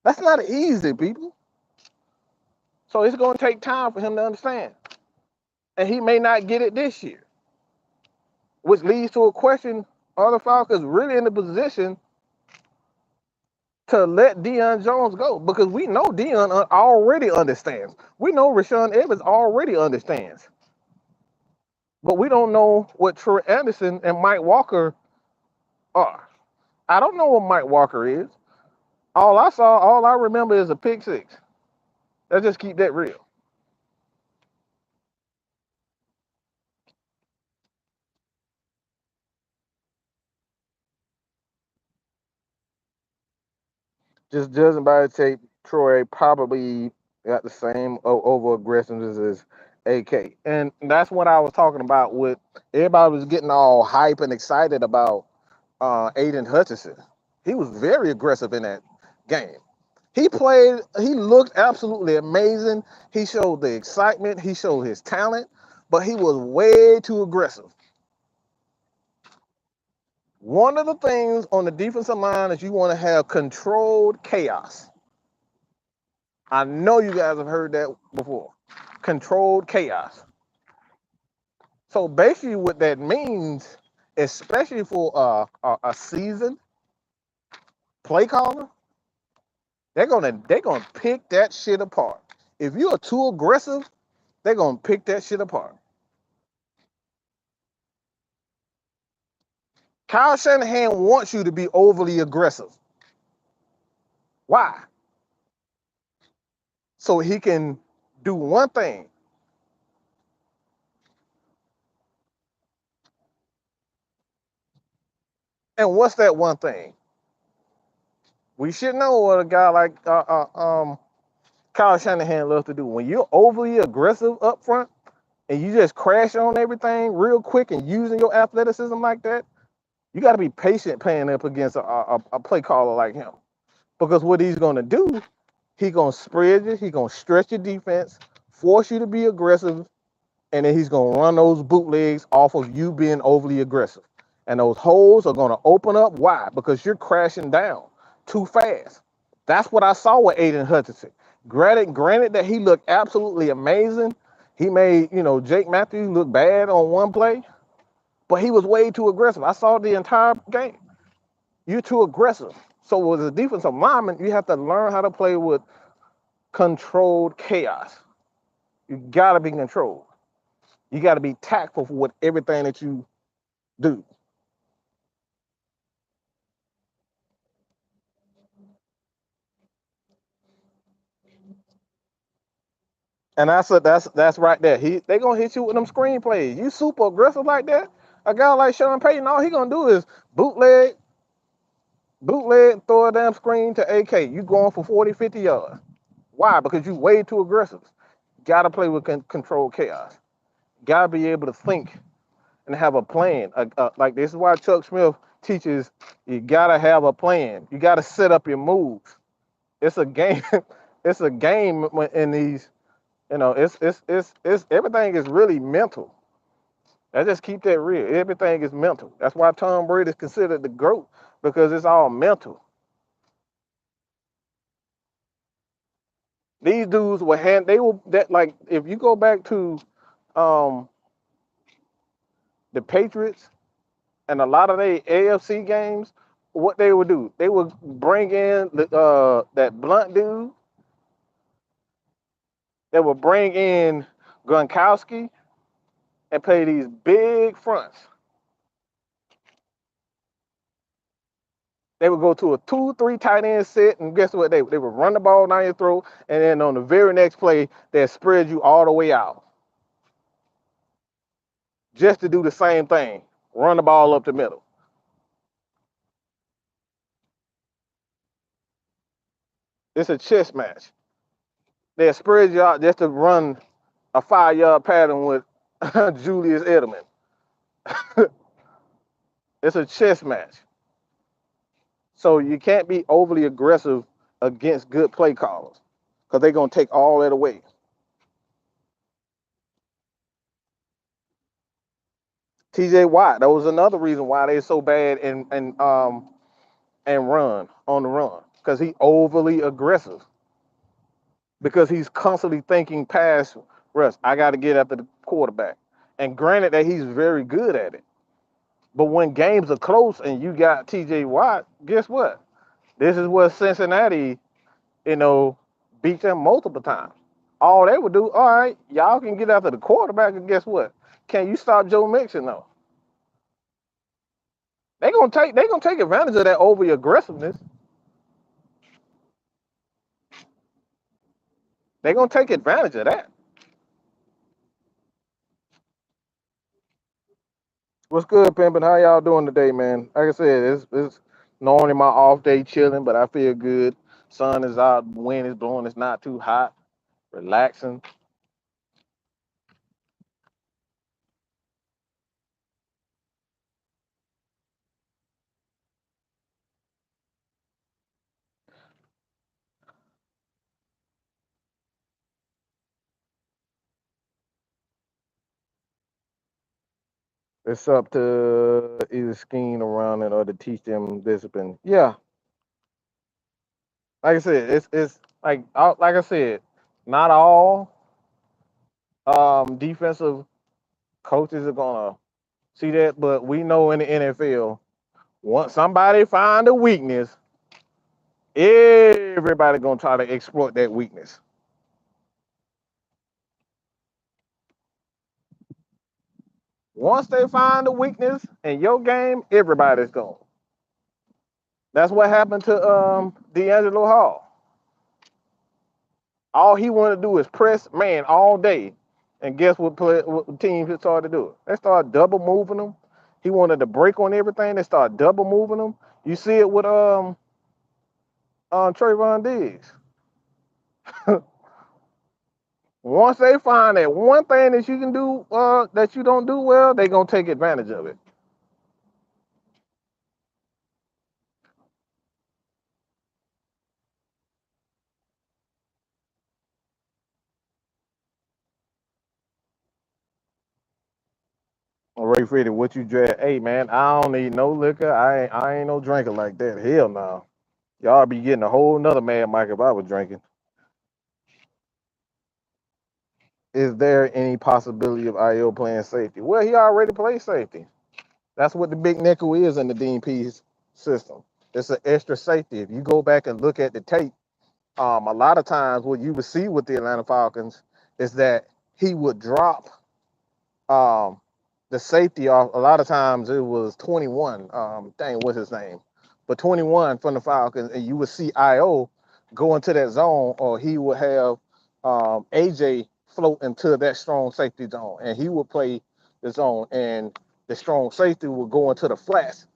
That's not easy, people. So it's going to take time for him to understand. And he may not get it this year, which leads to a question: are the Falcons really in the position to let Deion Jones go? Because we know Deion already understands. We know Rashawn Evans already understands. But we don't know what Troy Anderson and Mike Walker are. I don't know what Mike Walker is. All I remember is a pick six. Let's just keep that real. Just judging by the tape, Troy probably got the same over aggressiveness as AK, and that's what I was talking about. With everybody was getting all hype and excited about Aiden Hutchinson. He was very aggressive in that game. He played. He looked absolutely amazing. He showed the excitement. He showed his talent, but he was way too aggressive. One of the things on the defensive line is you want to have controlled chaos. I know you guys have heard that before. Controlled chaos. So basically, what that means, especially for a seasoned play caller, they're gonna pick that shit apart. If you are too aggressive, they're gonna pick that shit apart. Kyle Shanahan wants you to be overly aggressive. Why? So he can do one thing. And what's that one thing? We should know what a guy like Kyle Shanahan loves to do. When you're overly aggressive up front and you just crash on everything real quick and using your athleticism like that, you got to be patient playing up against a play caller like him. Because what he's going to do, he's going to spread you, he's going to stretch your defense, force you to be aggressive, and then he's going to run those bootlegs off of you being overly aggressive. And those holes are going to open up. Why? Because you're crashing down too fast. That's what I saw with Aiden Hutchinson. Granted that he looked absolutely amazing. He made, Jake Matthews look bad on one play, but he was way too aggressive. I saw the entire game. You're too aggressive. So as a defensive lineman, you have to learn how to play with controlled chaos. You gotta be controlled. You gotta be tactful with everything that you do. And that's right there. They gonna hit you with them screenplays. You super aggressive like that. A guy like Sean Payton, all he gonna do is bootleg, throw a damn screen to AK. You going for 40, 50 yards. Why? Because you way too aggressive. Gotta play with controlled chaos. Gotta be able to think and have a plan. Like this is why Chuck Smith teaches you gotta have a plan. You gotta set up your moves. It's a game. It's a game in these. It's everything is really mental. I just keep that real. Everything is mental. That's why Tom Brady is considered the GOAT because it's all mental. These dudes were they were that like if you go back to um the Patriots and a lot of their AFC games, what they would do, they would bring in that blunt dude. They would bring in Gronkowski and play these big fronts. They would go to a 2, 3 tight end set, and guess what? They would run the ball down your throat, and then on the very next play, they'd spread you all the way out just to do the same thing, run the ball up the middle. It's a chess match. They'd spread you out just to run a 5-yard pattern with Julius Edelman. It's a chess match. So you can't be overly aggressive against good play callers because they're gonna take all that away. TJ Watt, that was another reason why they're so bad and run on the run because he overly aggressive because he's constantly thinking past Russ. I got to get after the quarterback. And granted that he's very good at it, but when games are close and you got TJ Watt, guess what? This is what Cincinnati, you know, beat them multiple times. All they would do, all right, y'all can get after the quarterback, and guess what? Can you stop Joe Mixon though? They gonna take advantage of that over aggressiveness. They're gonna take advantage of that. What's good, Pimpin'? How y'all doing today, man? Like I said, it's normally my off day chilling, but I feel good. Sun is out, wind is blowing, it's not too hot, relaxing. It's up to either scheme around it or to teach them discipline. Yeah, like I said, it's like I said, not all defensive coaches are gonna see that, but we know in the NFL, once somebody find a weakness, everybody gonna try to exploit that weakness. Once they find a weakness in your game, everybody's gone. That's what happened to D'Angelo Hall. All he wanted to do is press man all day. And guess what teams started to do? They started double moving him. He wanted to break on everything. They started double moving him. You see it with Trayvon Diggs. Once they find that one thing that you can do that you don't do well, they gonna take advantage of it. Ray Freddie, what you drag? Hey man, I don't need no liquor. I ain't no drinker like that. Hell no. Y'all be getting a whole nother mad mic if I was drinking. Is there any possibility of IO playing safety? Well, he already plays safety. That's what the big nickel is in the DP's system. It's an extra safety. If you go back and look at the tape, a lot of times what you would see with the Atlanta Falcons is that he would drop um, the safety off. A lot of times it was 21. Dang, what's his name? But 21 from the Falcons, and you would see IO go into that zone, or he would have AJ float into that strong safety zone, and he would play the zone, and the strong safety would go into the flats.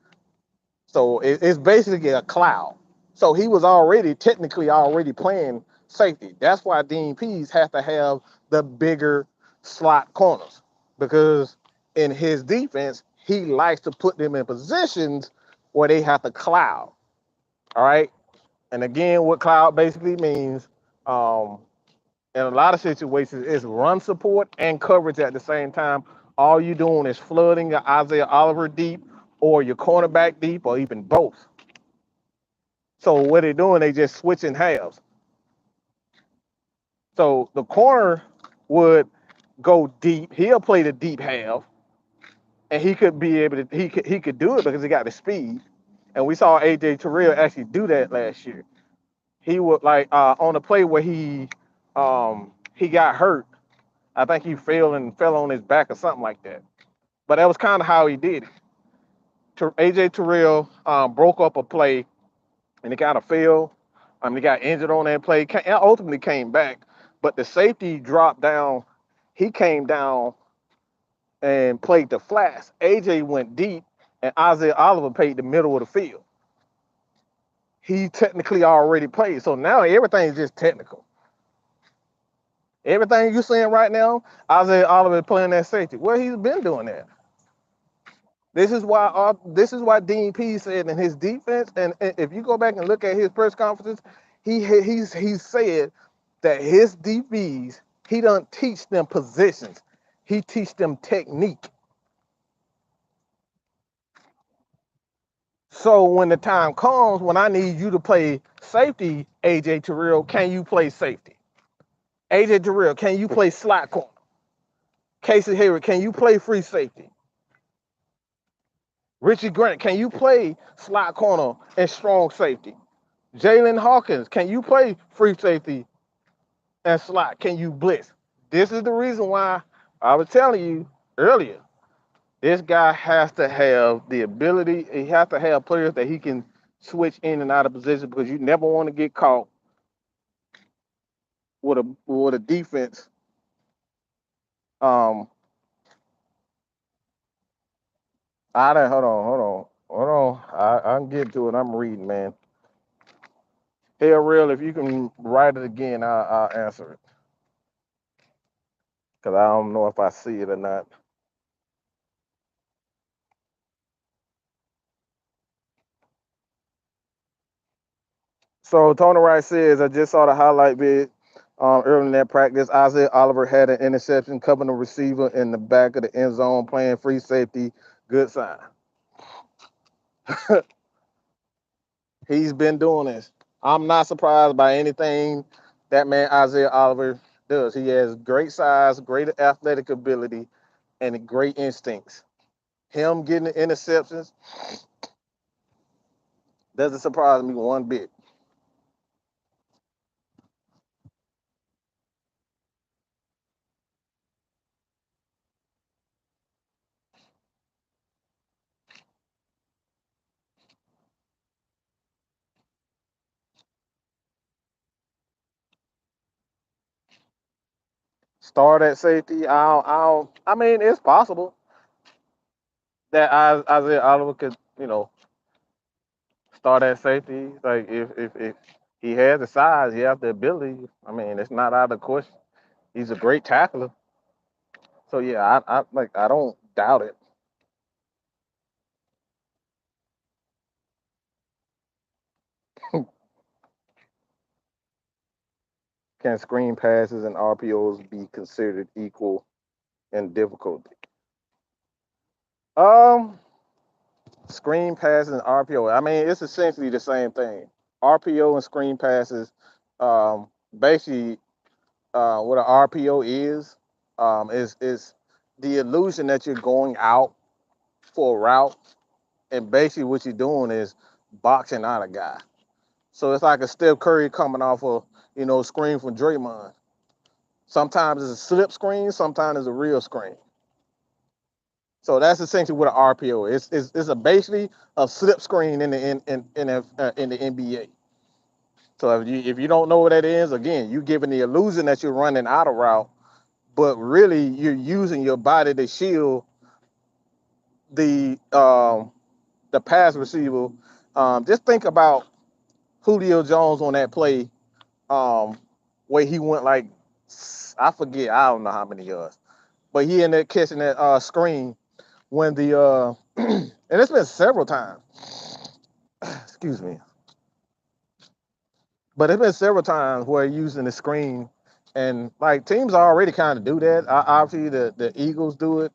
So it's basically a cloud. So he was already technically already playing safety. That's why Dean Pease has to have the bigger slot corners because in his defense, he likes to put them in positions where they have to cloud. All right. And again, what cloud basically means um, in a lot of situations is run support and coverage at the same time. All you doing is flooding your Isaiah Oliver deep or your cornerback deep or even both. So what they're doing, they just switching halves. So the corner would go deep. He'll play the deep half, and he could be able to. He could do it because he got the speed. And we saw AJ Terrell actually do that last year. He would like on the play where he got hurt. I think he fell on his back or something like that. But that was kind of how he did it. AJ Terrell broke up a play and he kind of fell. He got injured on that play. Ultimately came back, but the safety dropped down. He came down and played the flats. AJ went deep, and Isaiah Oliver played the middle of the field. He technically already played, so now everything's just technical. Everything you seeing right now, Isaiah Oliver playing that safety. Well, he's been doing that. This is why Dean P said in his defense, and if you go back and look at his press conferences, he said that his DBs, he doesn't teach them positions, he teach them technique. So when the time comes when I need you to play safety, AJ Terrell, can you play safety? AJ Terrell, can you play slot corner? Casey Hayward, can you play free safety? Richie Grant, can you play slot corner and strong safety? Jalen Hawkins, can you play free safety and slot? Can you blitz? This is the reason why I was telling you earlier. This guy has to have the ability. He has to have players that he can switch in and out of position because you never want to get caught with a defense. Um, I don't hold on. I'm getting to it. I'm reading, man. Hey, real. If you can write it again, I'll answer it because I don't know if I see it or not. So Tony Wright says, I just saw the highlight vid early in that practice. Isaiah Oliver had an interception covering the receiver in the back of the end zone playing free safety. Good sign. He's been doing this. I'm not surprised by anything that man Isaiah Oliver does. He has great size, great athletic ability, and great instincts. Him getting the interceptions doesn't surprise me one bit. Start at safety. I mean, it's possible that Isaiah Oliver could, start at safety. Like if he has the size, he has the ability. I mean, it's not out of the question. He's a great tackler. So yeah, I don't doubt it. Can screen passes and RPOs be considered equal in difficulty? Um, Screen passes and RPO. I mean, it's essentially the same thing. RPO and screen passes, basically, what an RPO is the illusion that you're going out for a route, and basically what you're doing is boxing out a guy. So it's like a Steph Curry coming off a screen from Draymond. Sometimes it's a slip screen, sometimes it's a real screen. So that's essentially what an RPO is. It's basically a slip screen in the NBA. So if you don't know what that is, again, you're giving the illusion that you're running out of route, but really you're using your body to shield the um, the pass receiver. Just think about Julio Jones on that play, um, where he went like I forget, I don't know how many yards, but he ended up catching that screen when and it's been several times. Excuse me, but it's been several times where using the screen, and like teams already kind of do that. Obviously, the Eagles do it.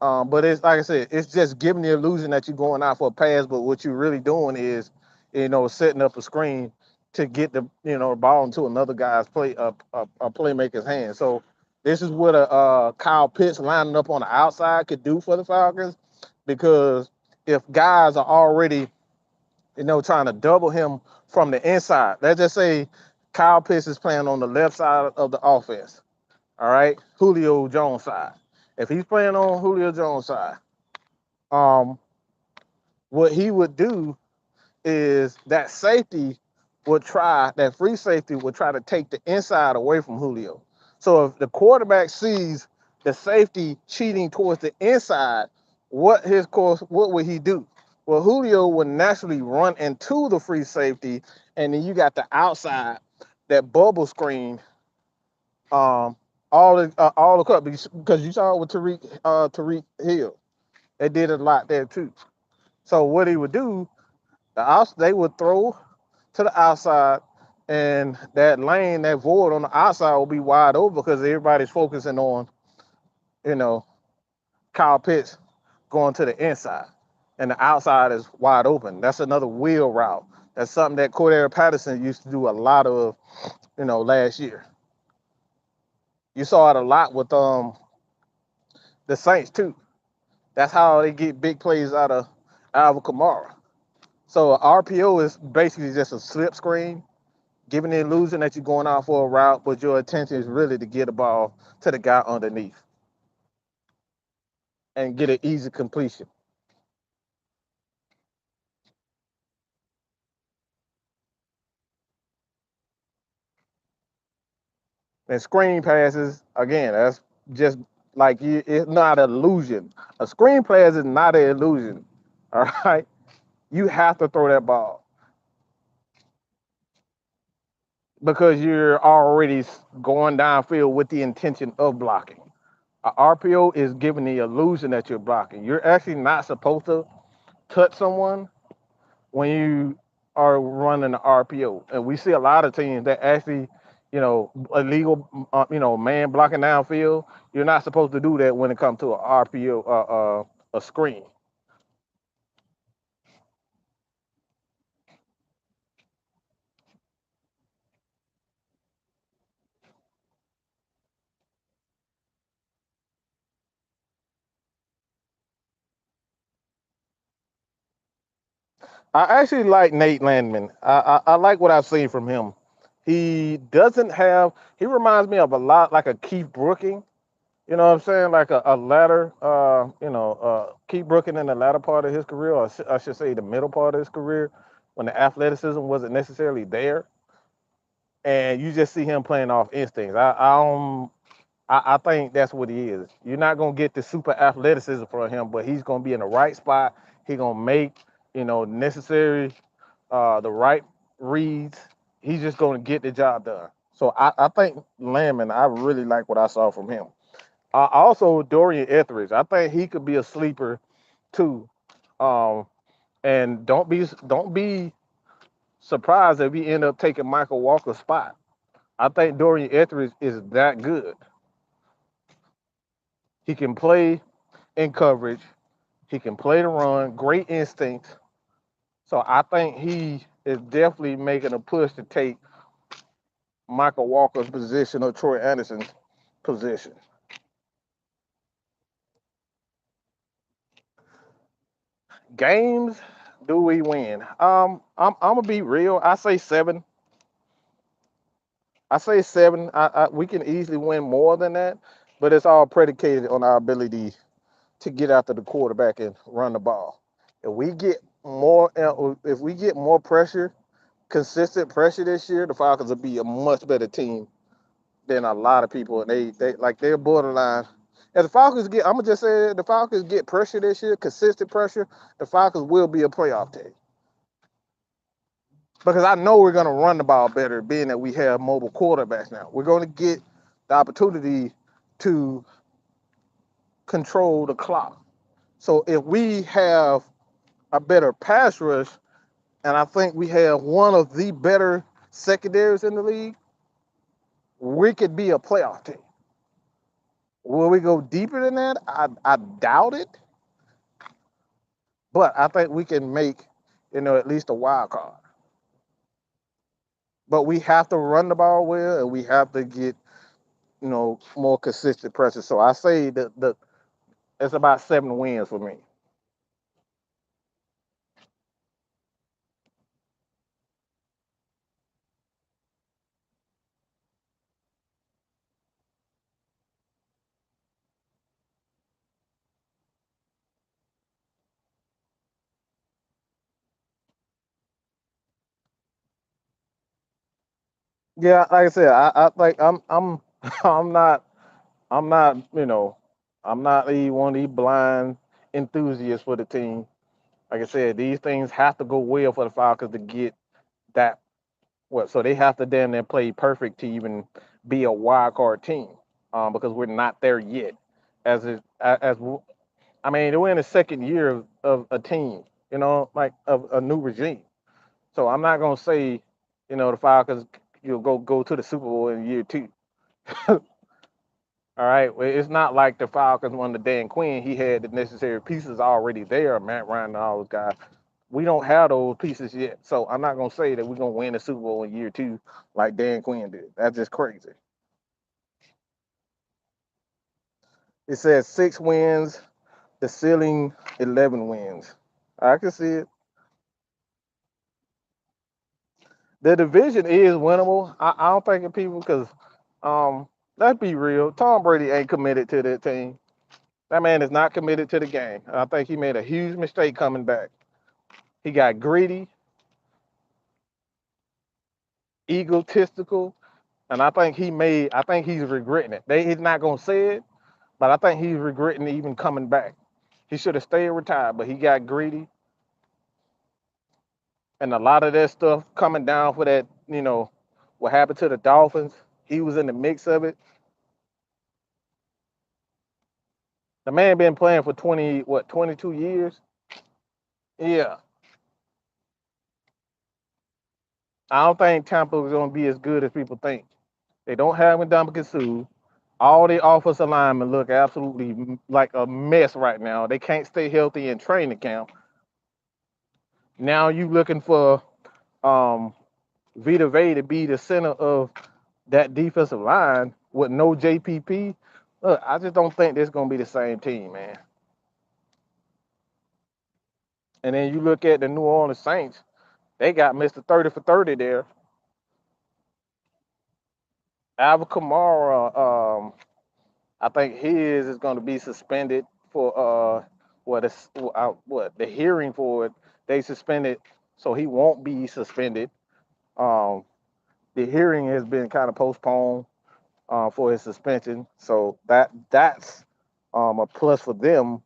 But it's like I said, it's just giving the illusion that you're going out for a pass, but what you're really doing is, setting up a screen to get the ball into another guy's a playmaker's hand. So this is what a Kyle Pitts lining up on the outside could do for the Falcons, because if guys are already trying to double him from the inside, let's just say Kyle Pitts is playing on the left side of the offense. All right, Julio Jones side. If he's playing on Julio Jones side, um, what he would do is that free safety would try to take the inside away from Julio. So if the quarterback sees the safety cheating towards the inside, what would he do? Well, Julio would naturally run into the free safety, and then you got the outside, that bubble screen, um, all the cut because you saw it with Tariq Hill. They did a lot there too. So what he would do, they would throw to the outside, and that lane, that void on the outside will be wide open because everybody's focusing on, you know, Kyle Pitts going to the inside, and the outside is wide open. That's another wheel route. That's something that Cordero Patterson used to do a lot of, last year. You saw it a lot with the Saints too. That's how they get big plays out of Alvin Kamara. So RPO is basically just a slip screen, giving the illusion that you're going out for a route, but your intention is really to get the ball to the guy underneath and get an easy completion. And screen passes, again, that's just like it's not an illusion. A screen pass is not an illusion. All right. You have to throw that ball because you're already going downfield with the intention of blocking. A RPO is giving the illusion that you're blocking. You're actually not supposed to touch someone when you are running the RPO. And we see a lot of teams that actually, illegal, man blocking downfield. You're not supposed to do that when it comes to a RPO, a screen. I actually like Nate Landman. I like what I've seen from him. He doesn't have. He reminds me of a lot like a Keith Brooking. You know what I'm saying? Like a latter, Keith Brooking in the latter part of his career, or I should say the middle part of his career, when the athleticism wasn't necessarily there, and you just see him playing off instincts. I think that's what he is. You're not gonna get the super athleticism from him, but he's gonna be in the right spot. He's gonna make necessary the right reads. He's just gonna get the job done. So I think Landman, I really like what I saw from him. Also, Dorian Etheridge, I think he could be a sleeper too. Um, and don't be surprised if he end up taking Michael Walker's spot. I think Dorian Etheridge is that good. He can play in coverage. He can play the run. Great instincts. So I think he is definitely making a push to take Michael Walker's position or Troy Anderson's position. Games do we win? I'm gonna be real. I say seven. I say seven. We can easily win more than that, but it's all predicated on our ability to get after the quarterback and run the ball. If we get more pressure, consistent pressure this year, the Falcons will be a much better team than a lot of people. And they're borderline. If the Falcons get, I'm gonna just say, if the Falcons get pressure this year, consistent pressure, the Falcons will be a playoff team. Because I know we're going to run the ball better, being that we have mobile quarterbacks now. We're going to get the opportunity to control the clock. So if we have a better pass rush, and I think we have one of the better secondaries in the league, we could be a playoff team. Will we go deeper than that? I doubt it, but I think we can make, at least a wild card. But we have to run the ball well, and we have to get more consistent pressure. So I say that it's about 7 wins for me. Yeah, like I said, I think I'm not I'm not I'm not one of these blind enthusiasts for the team. Like I said, these things have to go well for the Falcons to get that. So they have to damn near play perfect to even be a wild card team. because we're not there yet. As I mean, we're in the second year of a team, like of a new regime. So I'm not gonna say, the Falcons you'll go to the Super Bowl in year two. All right, well, it's not like the Falcons under Dan Quinn. He had the necessary pieces already there, Matt Ryan and all those guys. We don't have those pieces yet, so I'm not gonna say that we're gonna win the Super Bowl in year two like Dan Quinn did. That's just crazy. It says 6 wins, the ceiling 11 wins. I can see it. The division is winnable. I don't think of people because, let's be real. Tom Brady ain't committed to that team. That man is not committed to the game. I think he made a huge mistake coming back. He got greedy, egotistical, and I think he's regretting it. He's not gonna say it, but I think he's regretting even coming back. He should have stayed retired, but he got greedy, and a lot of that stuff coming down for that, what happened to the Dolphins. He was in the mix of it. The man been playing for 22 years. Yeah, I don't think Tampa is gonna be as good as people think. They don't have Ndamukong Suh. All the offensive linemen look absolutely like a mess right now. They can't stay healthy in training camp. Now you looking for um, Vita Vey to be the center of that defensive line with no JPP. Look, I just don't think this gonna be the same team, man. And then you look at the New Orleans Saints. They got Mr. 30 for 30 there. Alvin Kamara, I think his is going to be suspended for what the hearing for it. They suspended, so he won't be suspended. Um, the hearing has been kind of postponed for his suspension, so that's a plus for them.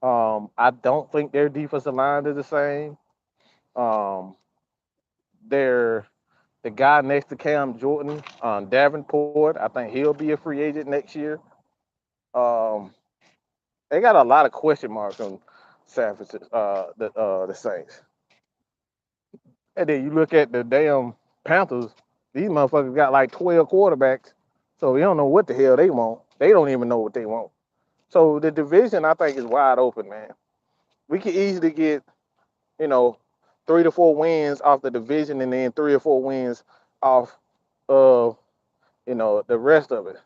I don't think their defensive line is the same. Um, their the guy next to Cam Jordan, Davenport, I think he'll be a free agent next year. Um, they got a lot of question marks on San Francisco, the Saints. And then you look at the damn Panthers. These motherfuckers got like 12 quarterbacks, so we don't know what the hell they want. They don't even know what they want. So the division, I think, is wide open, man. We could easily get, you know, 3 to 4 wins off the division, and then 3 or 4 wins off of, the rest of it.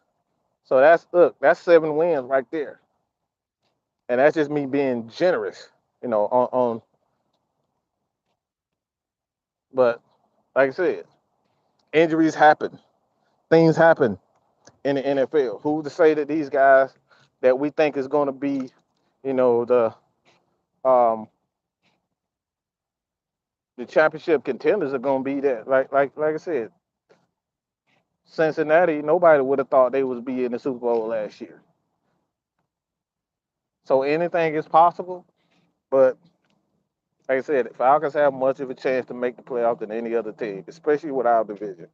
So that's 7 wins right there, and that's just me being generous, on. But like I said, injuries happen, things happen in the NFL. Who to say that these guys that we think is going to be, the um the championship contenders are going to be that? Like I said, Cincinnati. Nobody would have thought they would be in the Super Bowl last year. So anything is possible. But like I said, the Falcons have much of a chance to make the playoff than any other team, especially with our division.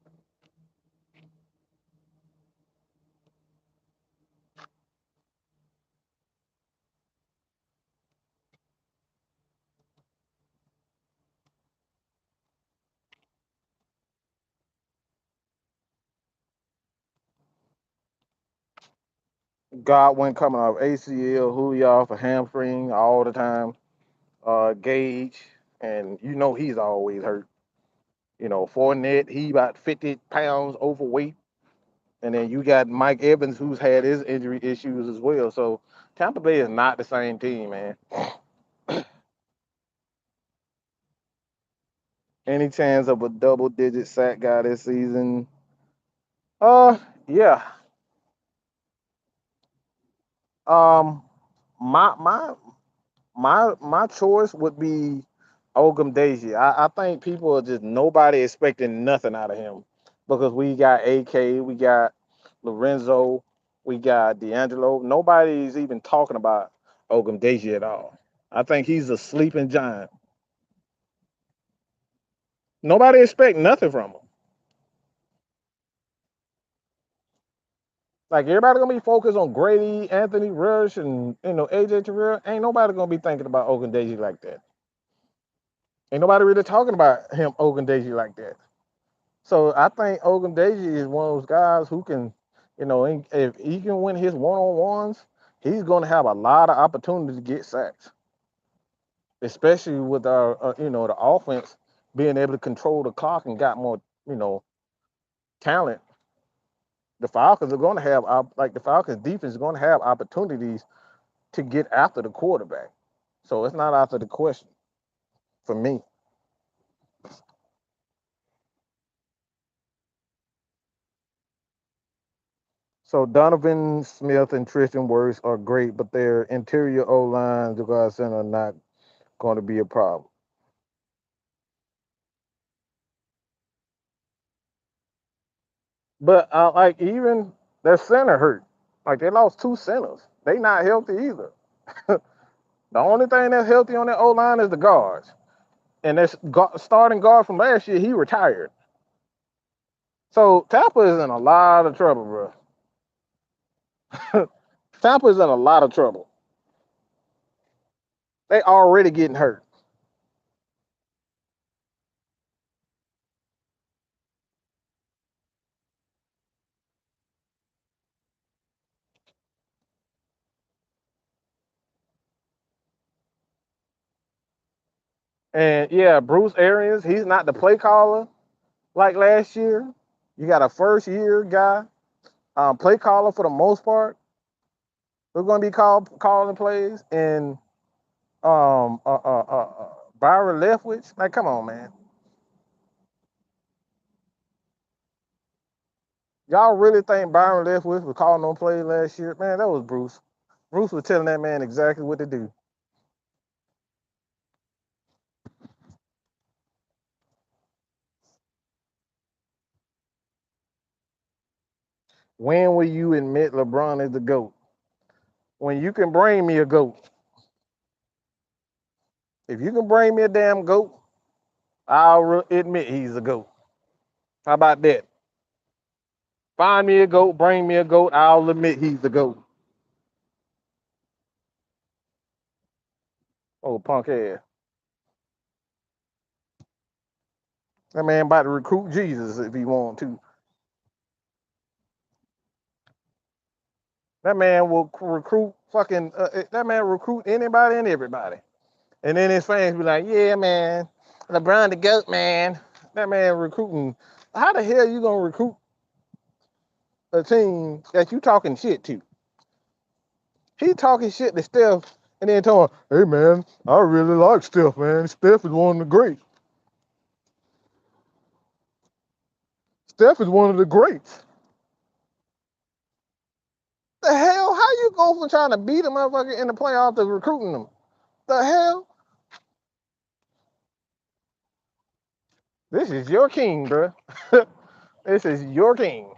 Godwin coming off ACL, Julio off a hamstring all the time. Gage, and he's always hurt. Fournette, he about 50 pounds overweight. And then you got Mike Evans, who's had his injury issues as well. So Tampa Bay is not the same team, man. Any chance of a double-digit sack guy this season? Uh, yeah. Um, my my choice would be Ogundeji. I think people are just nobody expecting nothing out of him because we got AK, we got Lorenzo, we got D'Angelo. Nobody's even talking about Ogundeji at all. I think he's a sleeping giant. Nobody expect nothing from him. Like everybody gonna be focused on Grady, Anthony Rush, and AJ Terrell. Ain't nobody gonna be thinking about Ogundeji like that. Ain't nobody really talking about him Ogundeji like that. So I think Ogundeji is one of those guys who can, if he can win his one-on-ones, he's gonna have a lot of opportunity to get sacks, especially with our, the offense being able to control the clock and got more, talent. The Falcons are going to have, like the Falcons defense is going to have opportunities to get after the quarterback. So it's not out of the question for me. So Donovan Smith and Tristan Wirfs are great, but their interior O line, the guard center, are not going to be a problem. But like even their center hurt. Like they lost two centers. They not healthy either. The only thing that's healthy on that O line is the guards. And this starting guard from last year, he retired. So Tampa is in a lot of trouble, bro. Tampa is in a lot of trouble. They already getting hurt. And yeah, Bruce Arians, he's not the play caller like last year. You got a first year guy, play caller for the most part. We're going to be calling plays, and Byron Leftwich. Like, come on, man. Y'all really think Byron Leftwich was calling no plays last year? Man, that was Bruce. Bruce was telling that man exactly what to do. When will you admit LeBron is the GOAT? When you can bring me a GOAT. If you can bring me a damn GOAT, I'll admit he's a GOAT. How about that? Find me a GOAT, bring me a GOAT, I'll admit he's the GOAT. Oh, punk ass. That man about to recruit Jesus if he want to. That man will recruit that man recruit anybody and everybody. And then his fans be like, yeah, man, LeBron the GOAT, man. That man recruiting. How the hell you gonna recruit a team that you talking shit to? He talking shit to Steph and then telling, hey man, I really like Steph, man. Steph is one of the greats. Steph is one of the greats. The hell? How you go from trying to beat a motherfucker in the playoffs to recruiting them? The hell? This is your king, bro. This is your king.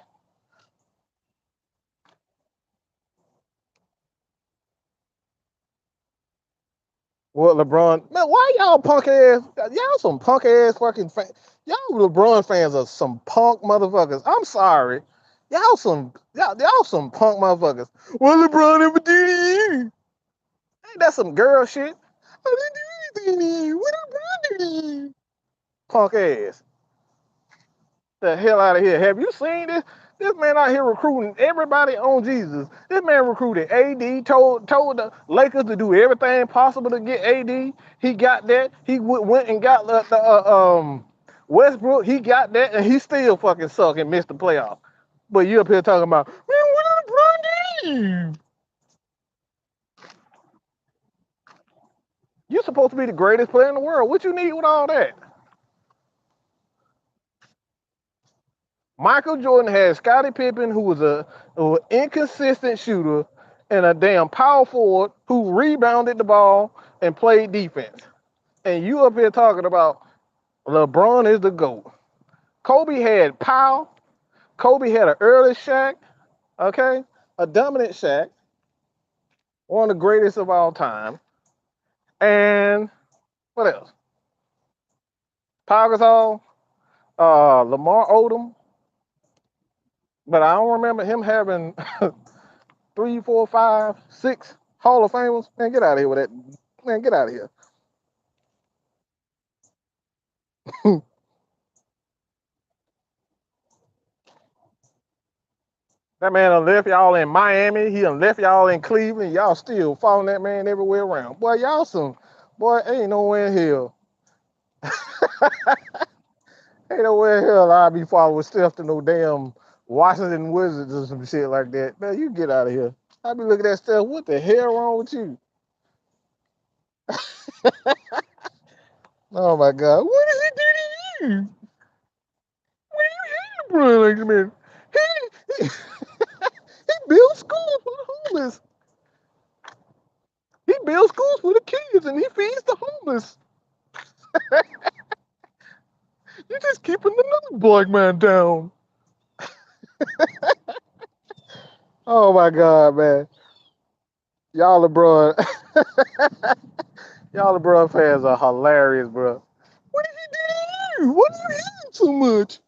Well, LeBron, man, why y'all punk ass? Y'all some punk ass fucking fans. Y'all LeBron fans are some punk motherfuckers. I'm sorry. Y'all some punk motherfuckers. What LeBron ever do to you? Ain't that some girl shit? I didn't do anything to you. What LeBron do to you? Punk ass. The hell out of here. Have you seen this? This man out here recruiting everybody on Jesus. This man recruited AD, told the Lakers to do everything possible to get AD. He got that. He went and got Westbrook. He got that, and he still fucking suck and missed the playoff. But you up here talking about, man, what did LeBron do? You're supposed to be the greatest player in the world. What you need with all that? Michael Jordan had Scottie Pippen, who was a inconsistent shooter, and a damn power forward who rebounded the ball and played defense. And you up here talking about LeBron is the GOAT. Kobe had power. Kobe had an early Shaq, okay? A dominant Shaq, one of the greatest of all time. And what else? Pau Gasol, Lamar Odom, But I don't remember him having three, four, five, six Hall of Famers. Man, get out of here with that. Man, get out of here. That man done left y'all in Miami. He done left y'all in Cleveland. Y'all still following that man everywhere around. Boy, y'all some, boy, ain't nowhere in hell. Ain't nowhere in hell I'll be following Steph to no damn Washington Wizards or some shit like that. Man, you get out of here. I be looking at Steph. What the hell wrong with you? Oh my God. What is it do to you? What are you hate LeBron like this man? He, he builds schools for the homeless. He builds schools for the kids and he feeds the homeless. You just keeping another black man down. Oh my God, man. Y'all LeBron. Y'all LeBron fans are hilarious, bro. What did he do to you? What are you hating so much?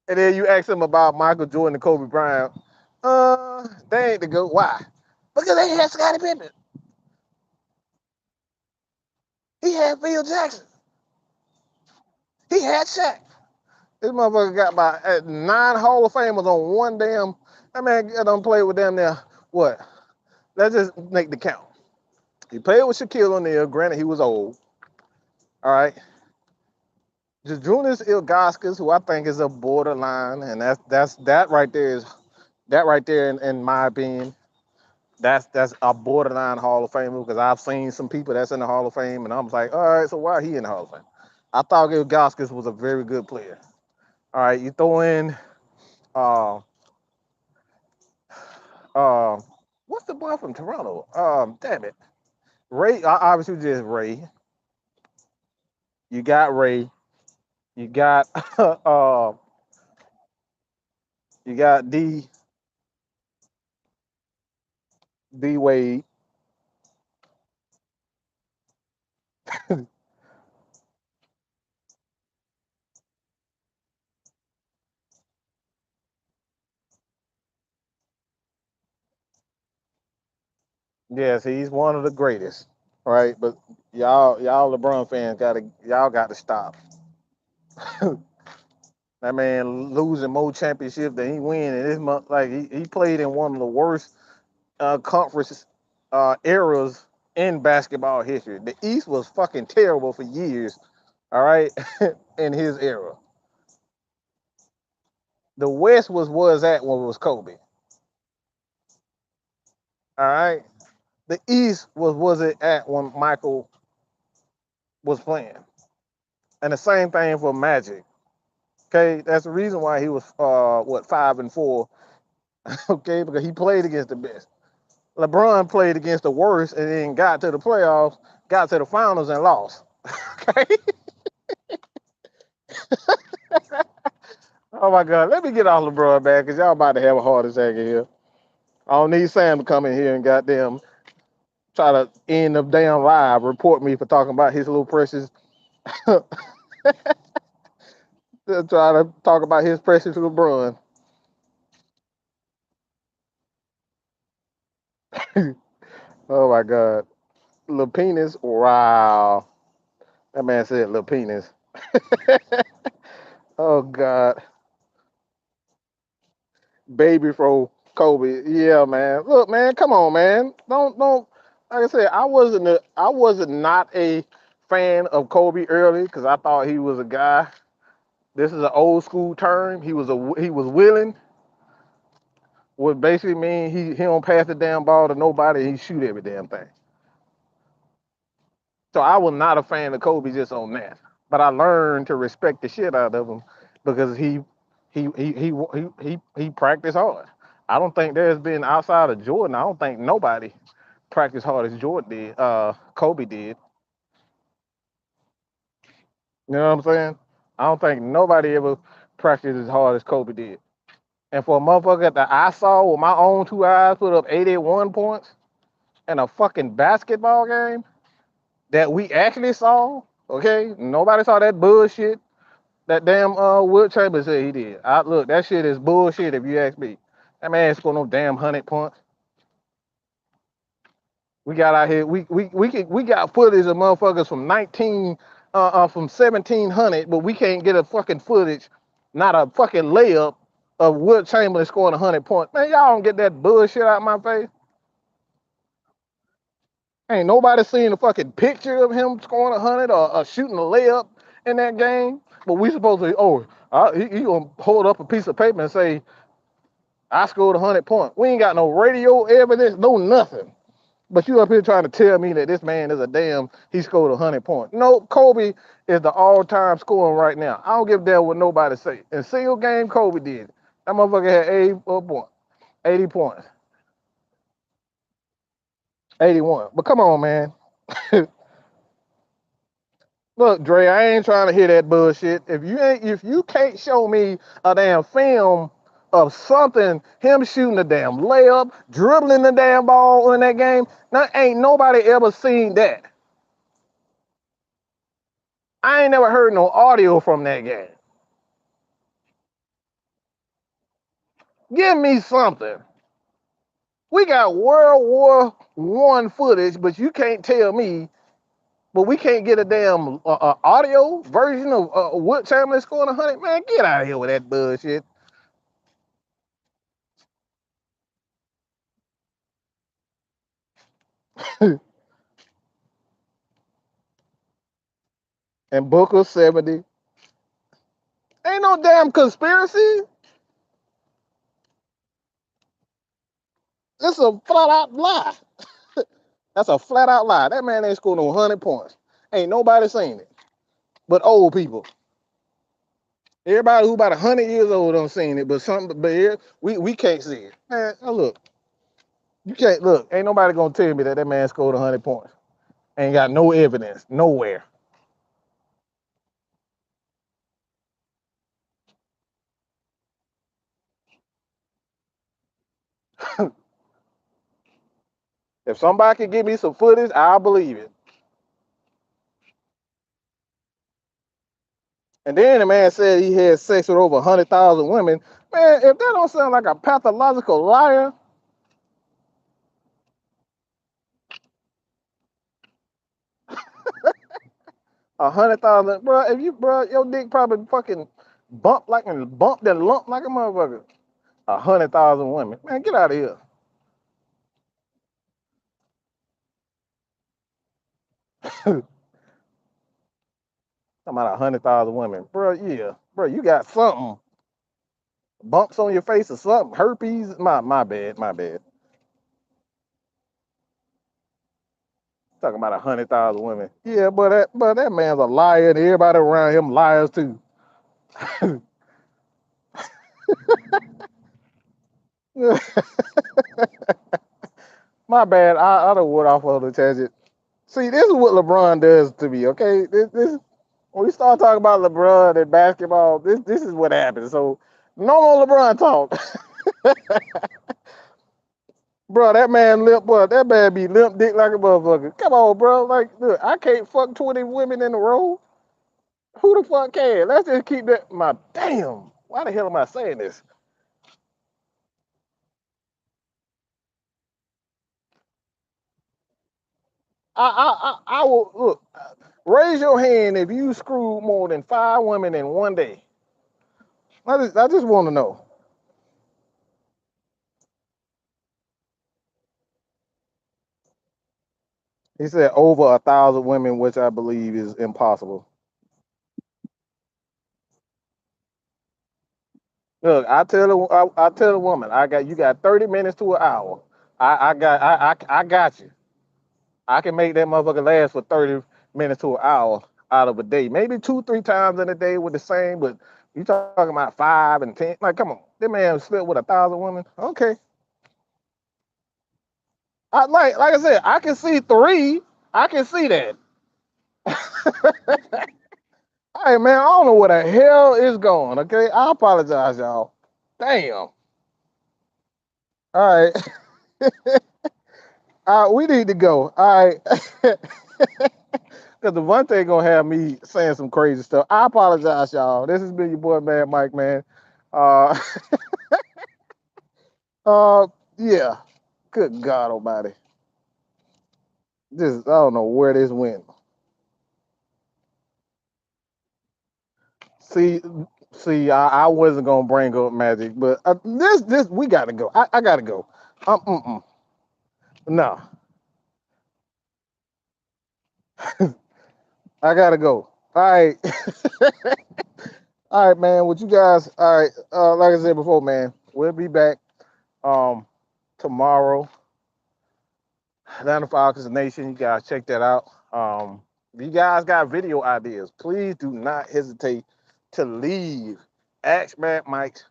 And then you ask him about Michael Jordan and Kobe Bryant. They ain't the GOAT. Why? Because they had Scottie Pippen. He had Phil Jackson. He had Shaq. This motherfucker got about 9 Hall of Famers on one damn. That man done played with them there. What? Let's just make the count. He played with Shaquille O'Neal. Granted, he was old. All right. Julius Ilgauskas, who I think is a borderline, and that's that right there in my opinion. That's a borderline Hall of Fame because I've seen some people that's in the Hall of Fame, and I'm like, all right, so why he in the Hall of Fame? I thought Ilgauskas was a very good player. All right, you throw in uh uh what's the boy from Toronto? Damn it, Ray. Obviously, just Ray. You got Ray. You got you got D Wade. Yes, he's one of the greatest, right? But y'all LeBron fans got to stop. That man losing more championships than he win, and this month like he played in one of the worst conference eras in basketball history. The East was fucking terrible for years. All right, in his era, the West was at when it was Kobe. All right, the East was it at when Michael was playing, and the same thing for Magic. Okay, that's the reason why he was 5-4. Okay, because he played against the best. LeBron played against the worst and then got to the playoffs, got to the finals and lost. Okay. Oh my God, let me get off LeBron back because y'all about to have a heart attack in here. I don't need Sam to come in here and goddamn try to end the damn live, report me for talking about his little precious, try to talk about his precious LeBron. Oh my God, little penis. Wow, that man said little penis. Oh God, baby fro Kobe. Yeah, man. Look, man, come on, man. Don't. Like I said, I wasn't not a fan of Kobe early because I thought he was a guy. This is an old school term. He was willing, would basically mean he don't pass the damn ball to nobody. He shoot every damn thing. So I was not a fan of Kobe just on that. But I learned to respect the shit out of him because he practiced hard. I don't think there's been outside of Jordan. I don't think nobody practiced hard as Jordan did. Kobe did. You know what I'm saying? I don't think nobody ever practiced as hard as Kobe did. And for a motherfucker that I saw with my own 2 eyes put up 81 points in a fucking basketball game that we actually saw, okay? Nobody saw that bullshit That damn Will Chamberlain said he did. Look, that shit is bullshit if you ask me. That man scored no damn 100 points. We got out here. We got footage of motherfuckers from 1700, but we can't get a fucking footage, not a fucking layup of Will Chamberlain scoring 100 points. Man, y'all don't get that bullshit out of my face. Ain't nobody seen a fucking picture of him scoring 100 or shooting a layup in that game. But we supposed to, he gonna hold up a piece of paper and say, I scored 100 points. We ain't got no radio evidence, no nothing. But you up here trying to tell me that this man is he scored 100 points. No, Kobe is the all-time scoring right now. I don't give a damn what nobody say. In single game, Kobe did. That motherfucker had 80 points, 81. But come on, man. Look, Dre, I ain't trying to hear that bullshit. If you can't show me a damn film of something, him shooting a damn layup, dribbling the damn ball in that game, now ain't nobody ever seen that. I ain't never heard no audio from that game. Give me something. We got World War One footage, but you can't tell me. But we can't get a damn audio version of Wilt Chamberlain scoring 100. Man, get out of here with that bullshit. And Booker 70. Ain't no damn conspiracy. It's a flat out lie. That's a flat out lie. That man ain't scored no 100 points. Ain't nobody seen it. But old people. Everybody who about 100 years old done seen it, but here we can't see it. Man, look, you can't look. Ain't nobody gonna tell me that man scored 100 points. Ain't got no evidence nowhere. If somebody could give me some footage, I'll believe it. And then the man said he had sex with over 100,000 women. Man, if that don't sound like a pathological liar, 100,000, bro. If you, bro, your dick probably fucking bumped and lumped like a motherfucker. 100,000 women, man, get out of here. Talking about 100,000 women, bro. Yeah, bro, you got something, bumps on your face or something, herpes. My bad, my bad. Talking about 100,000 women. Yeah, but that man's a liar, and everybody around him liars too. My bad. I don't went off on the tangent. See, this is what LeBron does to me. Okay, this when we start talking about LeBron and basketball, this is what happens. So no more LeBron talk, bro. That man be limp dick like a motherfucker. Come on, bro. Like, look, I can't fuck 20 women in a row. Who the fuck can? Let's just keep that. My damn. Why the hell am I saying this? I will look. Raise your hand if you screwed more than 5 women in one day. I just want to know. He said over 1,000 women, which I believe is impossible. Look, I tell the woman, you got 30 minutes to an hour. I got you. I can make that motherfucker last for 30 minutes to an hour out of a day. Maybe 2, 3 times in a day with the same, but you talking about 5 and 10. Like, come on. That man slept with 1,000 women. Okay. Like I said, I can see three. I can see that. Hey man, I don't know where the hell is going. Okay, I apologize, y'all. Damn. All right. We need to go. All right. Because the one thing gonna have me saying some crazy stuff. I apologize, y'all. This has been your boy, Mad Mike, man. Uh, uh, yeah. Good God Almighty. This I don't know where this went. See, I wasn't gonna bring up Magic, but this we gotta go. I gotta go. No, I gotta go. All right, all right, man. With you guys, all right. Like I said before, man, we'll be back tomorrow. Down the Falcons Nation. You guys check that out. If you guys got video ideas, please do not hesitate to leave Ask Mad Mike's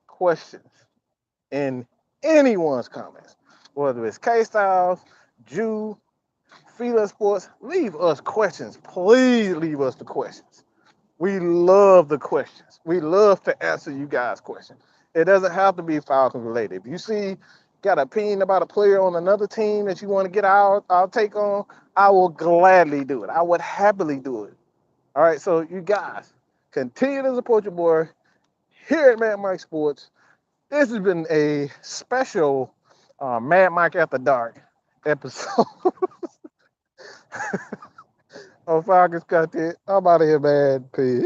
questions in anyone's comments, whether it's K Styles, Jew, Feeling Sports. Leave us questions. Please leave us the questions. We love the questions. We love to answer you guys' questions. It doesn't have to be Falcons related. If you see got an opinion about a player on another team that you want to get our take on, I will gladly do it. I would happily do it. All right, so you guys continue to support your boy here at Mad Mike Sports. This has been a special Mad Mike After Dark episode of Falcons content. I'm out of here, man. Peace.